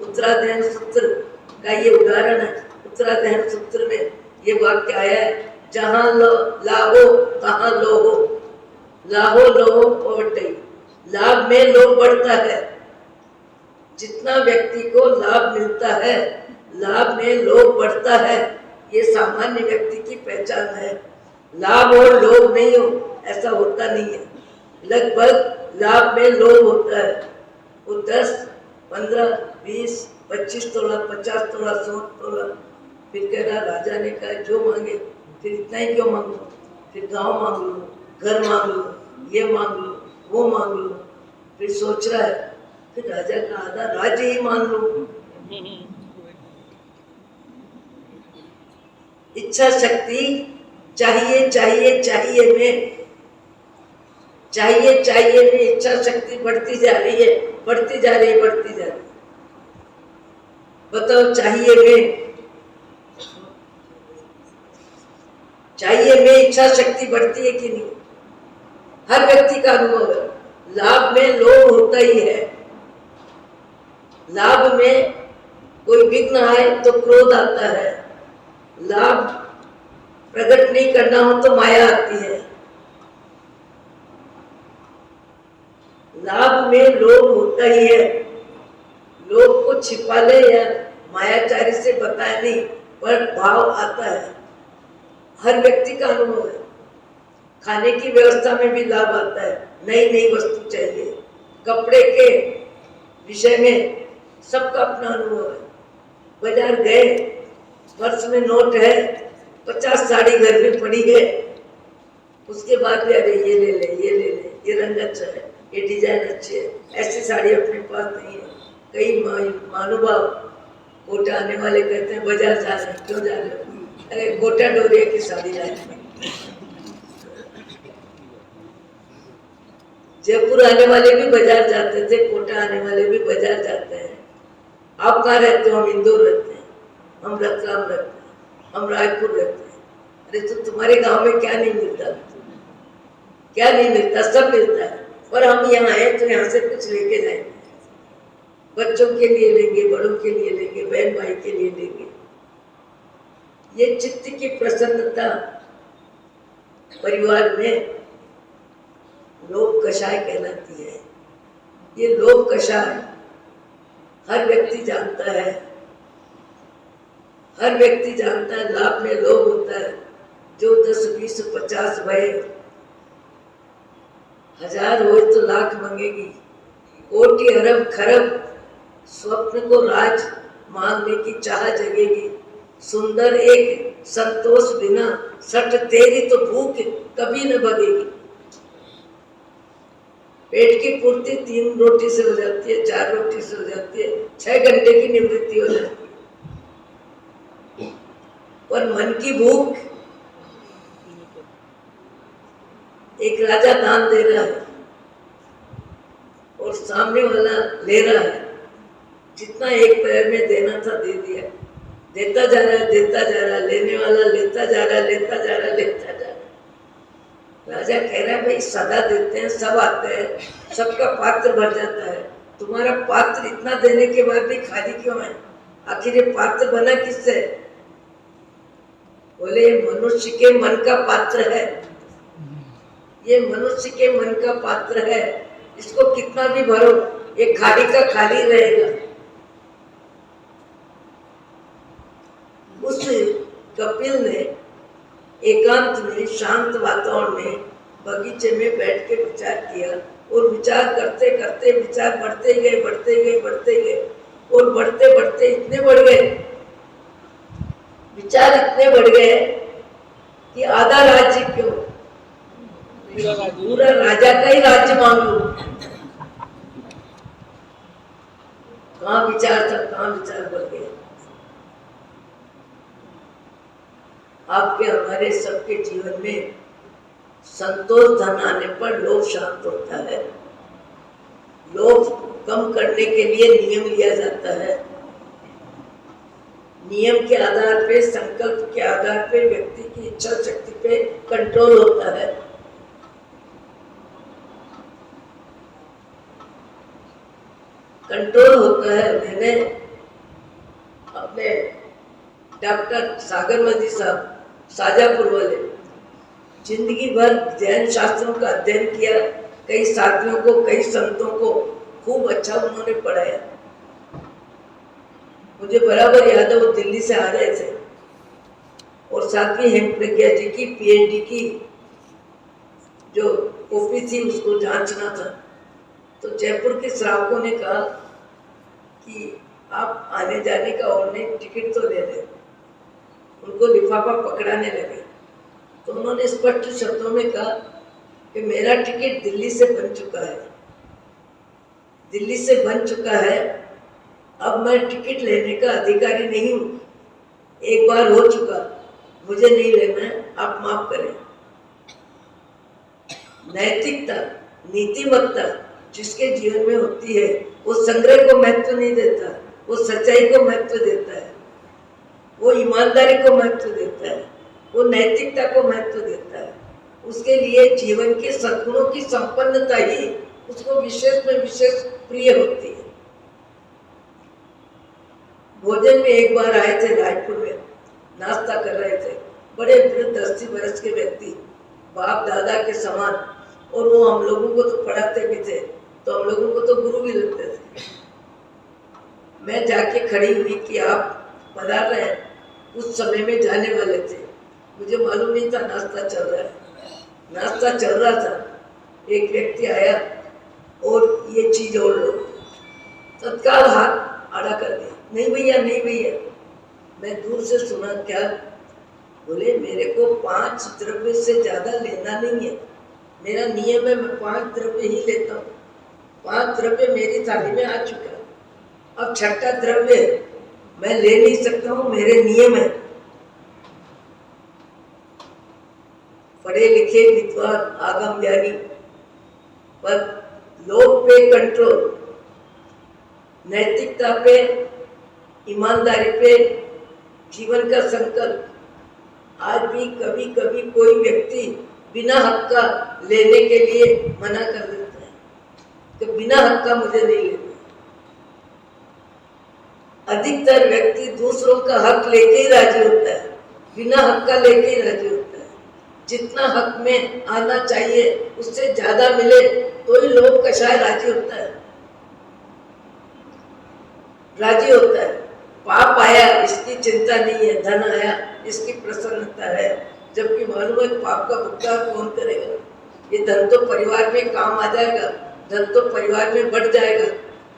उत्तराधायन सूत्र का ये उदाहरण है। उत्तराधायन सूत्र में ये वाक्य आया है, जहाँ लाभो तहाँ लोहो, लाभो लोहो पवटई। लाभ में लोभ बढ़ता है। जितना व्यक्ति को लाभ मिलता है, लाभ में लोभ बढ़ता है। ये सामान्य व्यक्ति की पहचान है। लाभ और लोभ नहीं हो, ऐसा होता नहीं है। लगभग लाभ में लोभ होता है। वो 10, 15, 20, 25 तोला, 50 तोला, 100 तोला। फिर कह रहा राजा ने कहा जो मांगे, फिर इतना ही क्यों मांगो, फिर गांव मांग लो, घर मांग लो, ये मांग लो, वो मांग लो। फिर सोच रहा है फिर राजा का आधा राज्य ही मान लो। इच्छा शक्ति चाहिए चाहिए चाहिए में, चाहिए चाहिए में इच्छा शक्ति बढ़ती जा रही है, बढ़ती जा रही है, बढ़ती जा रही है। बताओ चाहिए में, चाहिए में इच्छा शक्ति बढ़ती है कि नहीं? हर व्यक्ति का अनुभव है। लाभ में लोभ होता ही है। लाभ में कोई विघ्न आए तो क्रोध आता है। लाभ प्रकट नहीं करना हो तो माया आती है। लाभ में लोभ होता ही है। लोभ को छिपा ले या मायाचारी से बताए नहीं, पर भाव आता है। हर व्यक्ति का अनुभव है। खाने की व्यवस्था में भी लाभ आता है, नई नई वस्तु चाहिए। कपड़े के विषय में सबका अपना अनुभव है। बाजार गए, पर्स में नोट है, 50 साड़ी घर में पड़ी है, उसके बाद भी अरे ये ले ले, ये ले ले, ये रंग अच्छा है, ये डिजाइन अच्छी है, ऐसी साड़ी अपने पास नहीं है। कई महानुभाव कोटा आने वाले कहते हैं बाजार जा रहे, क्यों जा रहे हो? अरे गोटा डोरिया की साड़ी लाए। जयपुर आने वाले भी बाजार जाते थे, कोटा आने वाले भी बाजार जाते हैं। आप कहाँ रहते हो? हम इंदौर रहते हैं, हम रतलाम रहते हैं, हम रायपुर रहते हैं। अरे तो तुम्हारे गांव में क्या नहीं मिलता, क्या नहीं मिलता, सब मिलता है। और हम यहाँ आए तो यहाँ से कुछ लेके जाएंगे, बच्चों के लिए लेंगे, बड़ों के लिए लेंगे, बहन भाई के लिए लेंगे। ये चित्त की प्रसन्नता परिवार में लोभ कषाय कहलाती है। ये लोभ कषाय हर व्यक्ति जानता है, हर व्यक्ति जानता है। लाभ में लोभ होता है, जो 10, 20, 50 भय, 1000 हो तो लाख मांगेगी, कोटि अरब खरब स्वप्न को राज मांगने की चाह जगेगी। सुंदर एक संतोष बिना सट तेरी तो भूख कभी न भगेगी। पेट की पूर्ति 3 रोटी से हो जाती है, 4 रोटी से हो जाती है, 6 घंटे की निवृत्ति हो जाती है। और मन की भूख, एक राजा दान दे रहा है और सामने वाला ले रहा है, जितना एक पैर में देना था दे दिया, देता जा रहा है, देता जा रहा है, लेने वाला लेता जा रहा है, लेता जा रहा है, लेता जा रहा है। राजा कह रहा है भाई सदा देते हैं, सब आते हैं, सबका पात्र भर जाता है, तुम्हारा पात्र इतना देने के बाद भी खाली क्यों है? आखिर ये पात्र बना किससे? बोले मनुष्य के मन का पात्र है, ये मनुष्य के मन का पात्र है, इसको कितना भी भरो ये खाली का खाली रहेगा। उस कपिल ने एकांत में, शांत वातावरण में, बगीचे में बैठ के विचार किया और विचार करते करते विचार बढ़ते गए, बढ़ते गए, बढ़ते गए और बढ़ते बढ़ते इतने बढ़ गए, विचार इतने बढ़ गए कि आधा राज्य क्यों, पूरा राजा का ही राज्य मांग लो। कहाँ विचार था, कहाँ विचार बढ़ गए। आपके हमारे सबके जीवन में संतोष धन आने पर लोभ शांत होता है। लोभ कम करने के लिए नियम लिया जाता है। नियम के आधार पे, संकल्प के आधार पे, व्यक्ति की इच्छा शक्ति पे कंट्रोल होता है। कंट्रोल होता है। मैंने अपने डॉक्टर सागर मजी साहब शाजापुर वाले, जिंदगी भर जैन शास्त्रों का अध्ययन किया, कई साथियों को, कई संतों को खूब अच्छा उन्होंने पढ़ाया। मुझे बराबर याद है वो दिल्ली से आ रहे थे और साथ में हेम प्रज्ञा जी की पीएचडी की जो कॉपी थी उसको जांचना था। तो जयपुर के श्रावकों ने कहा कि आप आने जाने का और नहीं, टिकट तो ले लें। उनको लिफाफा पकड़ाने लगे तो उन्होंने स्पष्ट शब्दों में कहा कि मेरा टिकट दिल्ली से बन चुका है, दिल्ली से बन चुका है, अब मैं टिकट लेने का अधिकारी नहीं हूँ, एक बार हो चुका, मुझे नहीं लेना है, आप माफ करें। नैतिकता, नीतिमत्ता जिसके जीवन में होती है वो संग्रह को महत्व नहीं देता, वो सच्चाई को महत्व देता है, वो ईमानदारी को महत्व देता है, वो नैतिकता को महत्व देता है। उसके लिए जीवन के सद्गुणों की संपन्नता ही उसको विशेष में विशेष प्रिय होती है। भोजन में एक बार आए थे रायपुर में, नाश्ता कर रहे थे, बड़े वृद्ध 80 वर्ष के व्यक्ति, बाप दादा के समान, और वो हम लोगों को तो पढ़ाते भी थे, तो हम लोगों को तो गुरु भी लगते थे। मैं जाके खड़ी हुई कि आप पधार रहे हैं, उस समय में जाने वाले थे, मुझे मालूम नहीं था नाश्ता चल रहा है। नाश्ता चल रहा था, एक व्यक्ति आया और ये चीज और लो, तत्काल हाथ आड़ा कर दिया, नहीं भैया, नहीं भैया। मैं दूर से सुना, क्या? बोले मेरे को 5 द्रव्य से ज्यादा लेना नहीं है, मेरा नियम है मैं 5 द्रव्य ही लेता हूँ, 5 द्रव्य मेरी थाली में आ चुका, अब 6ठा द्रव्य मैं ले नहीं सकता हूँ, मेरे नियम है। पढ़े लिखे विद्वान आगम ज्ञानी, पर लोभ पे कंट्रोल, नैतिकता पे, ईमानदारी पे, जीवन का संकल्प, आज भी कभी कभी कोई व्यक्ति बिना हक का लेने के लिए मना कर देता है कि बिना हक का मुझे नहीं लेना। अधिकतर व्यक्ति दूसरों का हक लेके ही राजी होता है, बिना हक का लेके ही राजी होता है। जितना हक में आना चाहिए उससे ज्यादा मिले तो ही लोग कशाय राजी होता है, राजी होता है। पाप आया इसकी चिंता नहीं है, धन आया इसकी प्रसन्नता है, जबकि मालूम है पाप का भुगतान कौन करेगा। ये धन तो परिवार में काम आ जाएगा, धन तो परिवार में बढ़ जाएगा,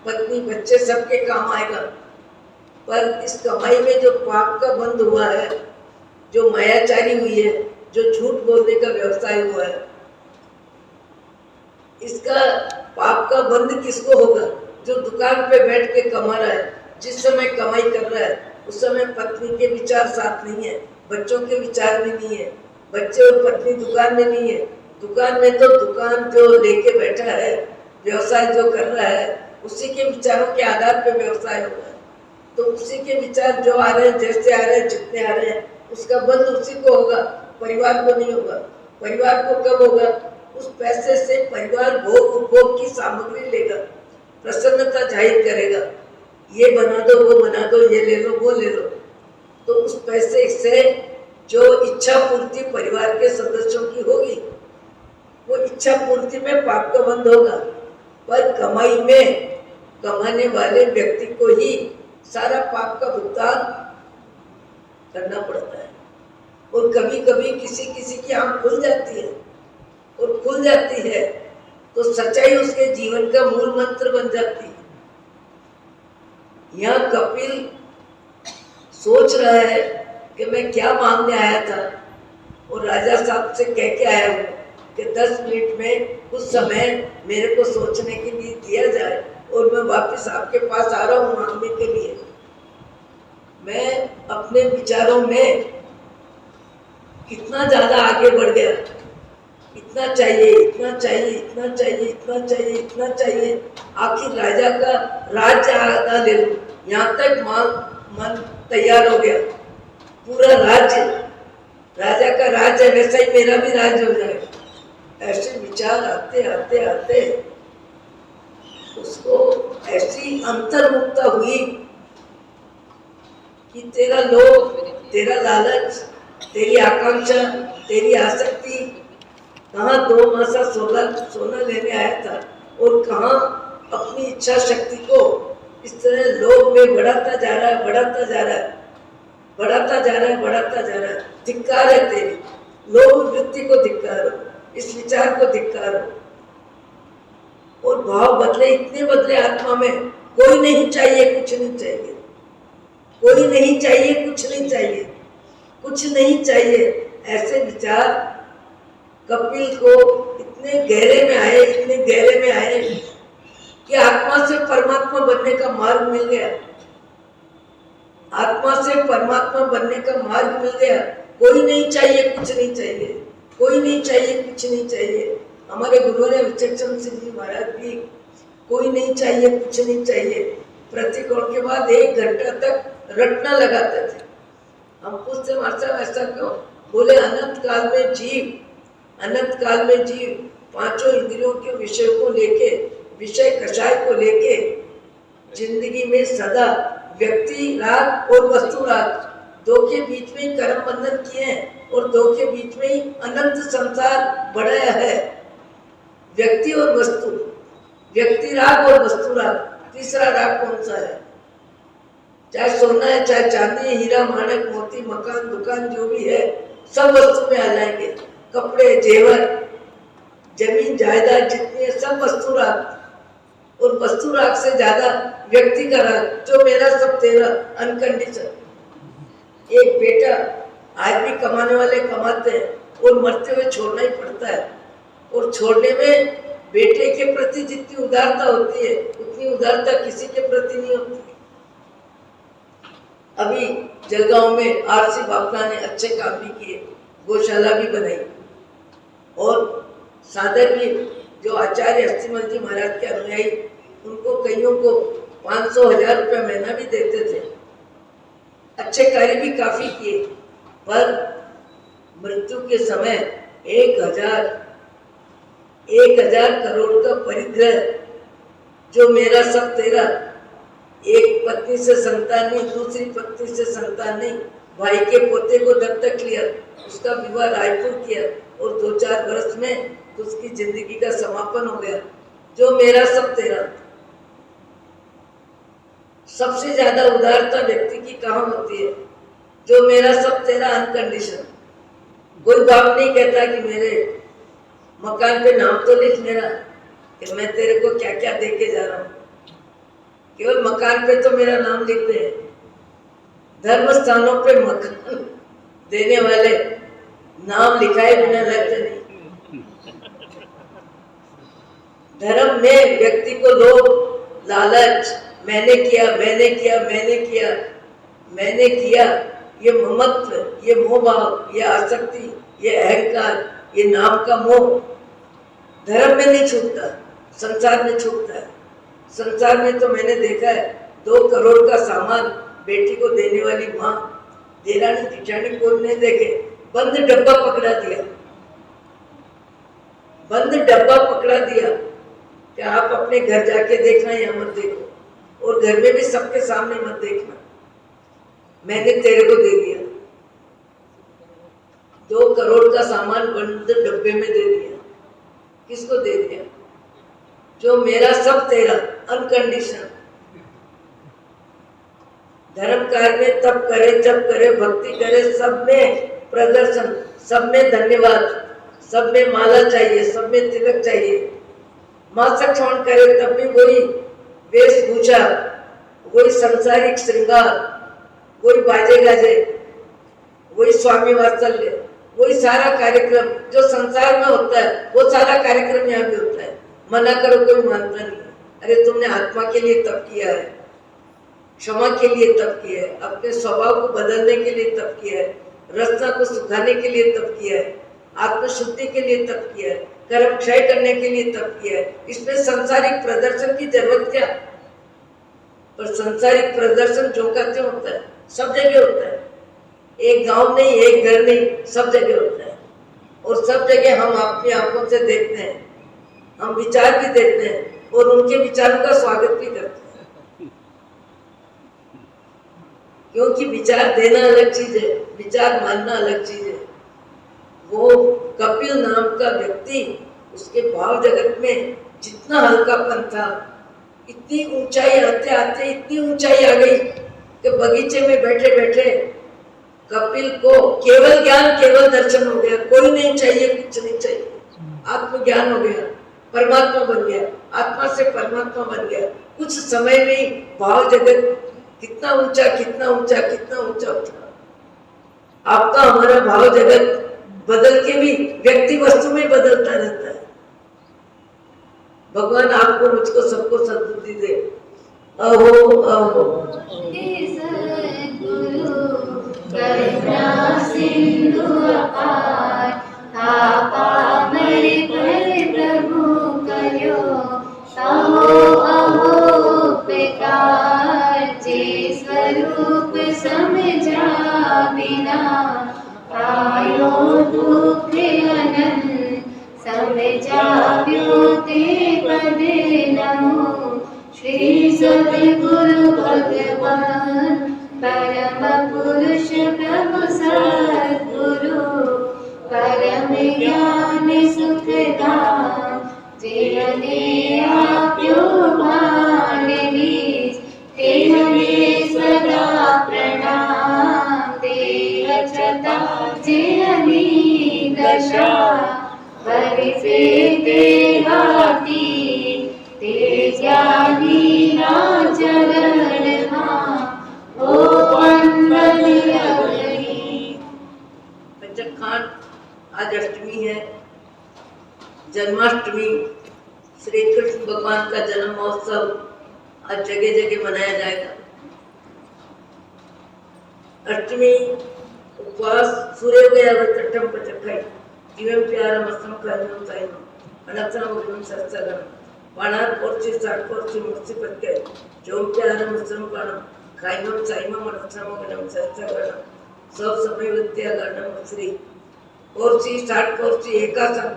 पत्नी बच्चे सबके काम आएगा, पर इस कमाई में जो पाप का बंध हुआ है, जो मायाचारी हुई है, जो झूठ बोलने का व्यवसाय हुआ है, इसका पाप का बंध किसको होगा? जो दुकान पे बैठ के कमा रहा है, जिस समय कमाई कर रहा है उस समय पत्नी के विचार साथ नहीं है, बच्चों के विचार भी नहीं है, बच्चे और पत्नी दुकान में नहीं है। दुकान में तो दुकान जो लेके बैठा है, व्यवसाय जो कर रहा है, उसी के विचारों के आधार पे व्यवसाय होगा। तो उसी के विचार जो आ रहे हैं, जैसे आ रहे हैं, जितने आ रहे हैं, उसका बंध उसी को होगा, परिवार को नहीं होगा। परिवार को कब होगा? उस पैसे से परिवार भोग उपभोग की सामग्री लेगा, प्रसन्नता जाहिर करेगा, ये बना दो, वो बना दो, ये ले लो, वो ले लो। तो उस पैसे से जो इच्छा पूर्ति परिवार के सदस्यों की होगी, वो इच्छा पूर्ति में पाप का बंध होगा। पर कमाई में कमाने वाले व्यक्ति को ही सारा पाप का भुगतान करना पड़ता है। और कभी कभी किसी किसी की आंख खुल जाती है, और खुल जाती है तो सच्चाई उसके जीवन का मूल मंत्र बन जाती है। यहाँ कपिल सोच रहा है कि मैं क्या मांगने आया था, और राजा साहब से कह के आया हूँ कि 10 मिनट में कुछ समय मेरे को सोचने के लिए दिया जाए, और मैं वापस आपके पास आ रहा हूँ मांगने के लिए। मैं अपने विचारों में कितना ज्यादा आगे बढ़ गया, इतना चाहिए, इतना चाहिए, इतना चाहिए, इतना चाहिए, इतना चाहिए, आखिर राजा का राज्य आधा ले लूं, यहाँ तक मन तैयार हो गया। पूरा राज्य राजा का राज्य है, वैसा ही मेरा भी राज्य हो जाएगा। ऐसे विचार आते आते आते उसको ऐसी अंतर्मुखता हुई कि तेरा लोभ, तेरा लालच, तेरी आकांक्षा, तेरी आसक्ति कहाँ 2 मासा सोना लेने आया था, और कहाँ अपनी इच्छा शक्ति को इस तरह लोभ में बढ़ाता जा रहा है, बढ़ाता जा रहा है, बढ़ाता जा रहा है, बढ़ाता जा रहा है। धिक्कार है तेरी, लोभ वृत्ति को धिक्कार हो, इस विचार को धिक्कार हो। और भाव बदले, इतने बदले आत्मा में, कोई नहीं चाहिए, कुछ नहीं चाहिए, कोई नहीं चाहिए, कुछ नहीं चाहिए, कुछ नहीं चाहिए। ऐसे विचार कपिल को इतने गहरे में आए, इतने गहरे में आए कि आत्मा से परमात्मा बनने का मार्ग मिल गया। आत्मा से परमात्मा बनने का मार्ग मिल गया। कोई नहीं चाहिए, कुछ नहीं चाहिए, कोई नहीं चाहिए, कुछ नहीं चाहिए। हमारे गुरु ने विचक्षण सिंह जी महाराज भी कोई नहीं चाहिए, कुछ नहीं चाहिए प्रतिकोण के बाद 1 घंटा तक रटना लगाते थे। हम पूछते मास्टर ऐसा क्यों? बोले अनंत काल में जीव, अनंत काल में जीव 5 इंद्रियों के विषयों को लेके, विषय कषाय को लेके जिंदगी में सदा व्यक्ति राग और वस्तु राग, 2 के बीच में कर्म बंधन किए हैं, और 2 के बीच में ही अनंत संसार बढ़ाया है। व्यक्ति और वस्तु, व्यक्ति राग और वस्तु राग, तीसरा राग कौन सा है? चाहे सोना है, चाहे चांदी है, हीरा माणक मोती, मकान दुकान जो भी है, सब वस्तु में आ जाएंगे। कपड़े जेवर, जमीन जायदाद जितनी है, सब वस्तु राग। और वस्तु राग से ज्यादा व्यक्ति का राग, जो मेरा सब तेरा, अनकंडीशन। एक बेटा, आज भी कमाने वाले कमाते हैं, और मरते हुए छोड़ना ही पड़ता है, और छोड़ने में बेटे के प्रति जितनी उदारता होती है, उतनी उदारता किसी के प्रति नहीं होती। अभी जलगांव में आरसी बापला ने अच्छे काम भी किए, गौशाला भी बनाई, और साधक भी जो आचार्य अस्थिमल जी महाराज के अनुयायी, उनको कईयों को 500-1000 रुपया महीना भी देते थे। अच्छे कार्य भी काफी किए, पर मृत्यु के समय 1000 करोड़ का परिग्रह, जो मेरा सब तेरा, एक पत्नी से संतान नहीं, दूसरी पत्नी से संतान नहीं, भाई के पोते को दत्तक लिया, उसका विवाह रायपुर किया और 2-4 वर्ष में उसकी जिंदगी का समापन हो गया। जो मेरा सब तेरा। सबसे ज्यादा उदारता व्यक्ति की कहाँ होती है? जो मेरा सब तेरा अनकंडीशन। कोई बाप नहीं कहता कि मेरे मकान पे नाम तो लिख मेरा, कि मैं तेरे को क्या क्या दे के जा रहा हूँ। केवल मकान पे तो मेरा नाम लिखते हैं, धर्म स्थानों पे मकान देने वाले नाम लिखाए बिना रहते नहीं। धर्म में व्यक्ति को लोग लालच, मैंने किया, मैंने किया, मैंने किया, मैंने किया, ये ममत्व, ये मोह भाव, ये आसक्ति, ये अहंकार, ये नाम का मोह धर्म में नहीं छूटता, संसार में छूटता है। संसार में तो मैंने देखा है 2 करोड़ का सामान बेटी को देने वाली माँ, देरानी जेठानी कोई नहीं देखे, बंद डब्बा पकड़ा दिया, बंद डब्बा पकड़ा दिया कि आप अपने घर जाके देखना या मत देखो, और घर में भी सबके सामने मत देखना, मैंने तेरे को दे दिया। 2 करोड़ का सामान बंद डब्बे में दे दिया। किसको दे दिया? जो मेरा सब तेरा, अनकंडीशन। धर्म कार्य में तब करे, जब करे, भक्ति करे, सब में प्रदर्शन, सब में धन्यवाद, सब में माला चाहिए, सब में तिलक चाहिए। मासिक श्रवण करे तब भी वही वेशभूषा, वही सांसारिक श्रृंगार, वही बाजे गाजे, वही स्वामी वात्सल्य, वही सारा कार्यक्रम जो संसार में होता है, वो सारा कार्यक्रम यहाँ भी होता है। मना करो कोई मानता नहीं। अरे तुमने आत्मा के लिए तप किया है, क्षमा के लिए तप किया है, अपने स्वभाव को बदलने के लिए तप किया है, रचना को सुखाने के लिए तप किया है, आत्मशुद्धि के लिए तप किया है, कर्म क्षय करने के लिए तप किया है। इसमें सांसारिक प्रदर्शन की जरूरत क्या? पर सांसारिक प्रदर्शन जो करते होता है, सब जगह होता है। एक गांव नहीं, एक घर नहीं, सब जगह होता है। और सब जगह हम अपनी आंखों से देखते हैं, हम विचार भी देखते हैं और उनके विचारों का स्वागत भी करते हैं। क्योंकि विचार देना अलग चीज है, विचार मानना अलग चीज है। वो कपिल नाम का व्यक्ति, उसके भाव जगत में जितना हल्कापन था, इतनी ऊंचाई आते आते इतनी ऊंचाई आ गई कि बगीचे में बैठे बैठे कपिल को केवल ज्ञान, केवल दर्शन हो गया। कोई नहीं चाहिए, कुछ नहीं चाहिए, आत्मज्ञान हो गया, परमात्मा बन गया, आत्मा से परमात्मा बन गया। कुछ समय में ही भाव जगत कितना ऊंचा, कितना ऊंचा, कितना ऊंचा उठा। आपका हमारा भाव जगत बदल के भी व्यक्ति वस्तु में बदलता रहता है। भगवान आपको, मुझको, सबको सद्बुद्धि दे। अहो अहो करुणा सिंधु अपार, पामर पर प्रभु करो, अहो अहो बेकार, जे स्वरूप समझा बिना, आयो दुख अनंत, समझाव्यो ते पद नमो। श्री सद्गुरु भगवान परम पुरुष प्रभु सद्गुरु, परम ज्ञान सुखदान, जिन्हें आप्यो भान नीज, तिन्हें सदा प्रणाम। देह छता जिन्हें दशा, बरसे देहाती, ते ज्ञानी ना चरण हाँ, ओ वंदन अवनी। पंचखंड आज अष्टमी है, जन्माष्टमी, श्री कृष्ण भगवान का जन्म महोत्सव आज जगह जगह मनाया जाएगा। अष्टमी उपवास, सूर्योदय अवतट्टम पचखाई, जीवम प्यारम असम कर्म साइम, अनक्षरम उग्रम सहस्रगणम, बाणार पोर्ची साठ पोर्ची मुक्ति पत्के, जोम प्यारम असम गणम, खाइमम साइमम अनक्षरम उग्रम सहस्रगणम, सब समय विद्या गणम श्री ओरसी साठ कोरसी एकासन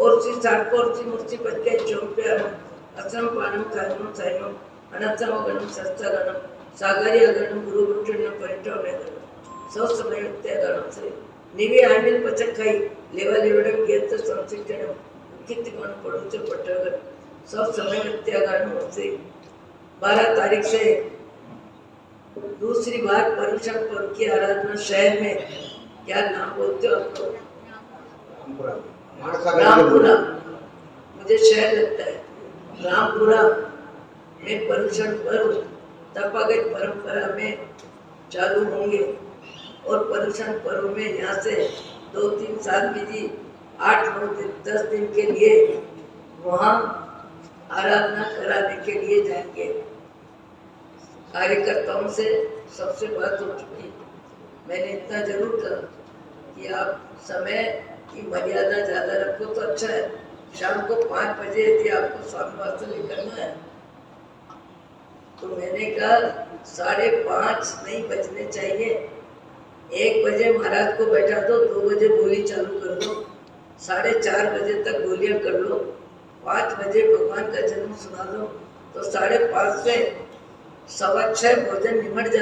ओरसी साठ कोरसी मुर्सी पत्के चोंप्यारम असम पानम कानम साइनम अनंतम गणम सस्तगणम सागरी अगणम गुरु गुरुचन्न परिटोमेगणम सौ समय गणम से निवे आंडिल पचक्काई लेवा लेवडम गेत संसिटणम कित कोण पडुचे पटगर सब समय गणम से 12 तारीख से दूसरी बार परुषण पर्व की आराधना शहर में क्या नाम बोलते हो आपको? रामपुरा। मुझे शहर लगता है। रामपुरा में परुषण पर्व तपागत परंपरा में चालू होंगे और परुषण पर्व में यहाँ से 2-3 साल बीती 8-9 दिन 10 दिन के लिए वहाँ आराधना कराने के लिए जाएंगे। कार्यकर्ताओं से सबसे बात हो चुकी। मैंने इतना जरूर कहा कि आप समय की मर्यादा ज़्यादा रखो तो अच्छा है। शाम को 5 बजे यदि आपको स्वामीवास से निकलना है तो मैंने कहा 5:30 नहीं बजने चाहिए। 1 बजे महाराज को बैठा दो, 2 बजे बोली चालू कर दो, 4:30 बजे तक बोलियां कर लो, 5 बजे भगवान का जन्म सुना दो, तो 5:30 से 6:15 भोजन निमट जाए।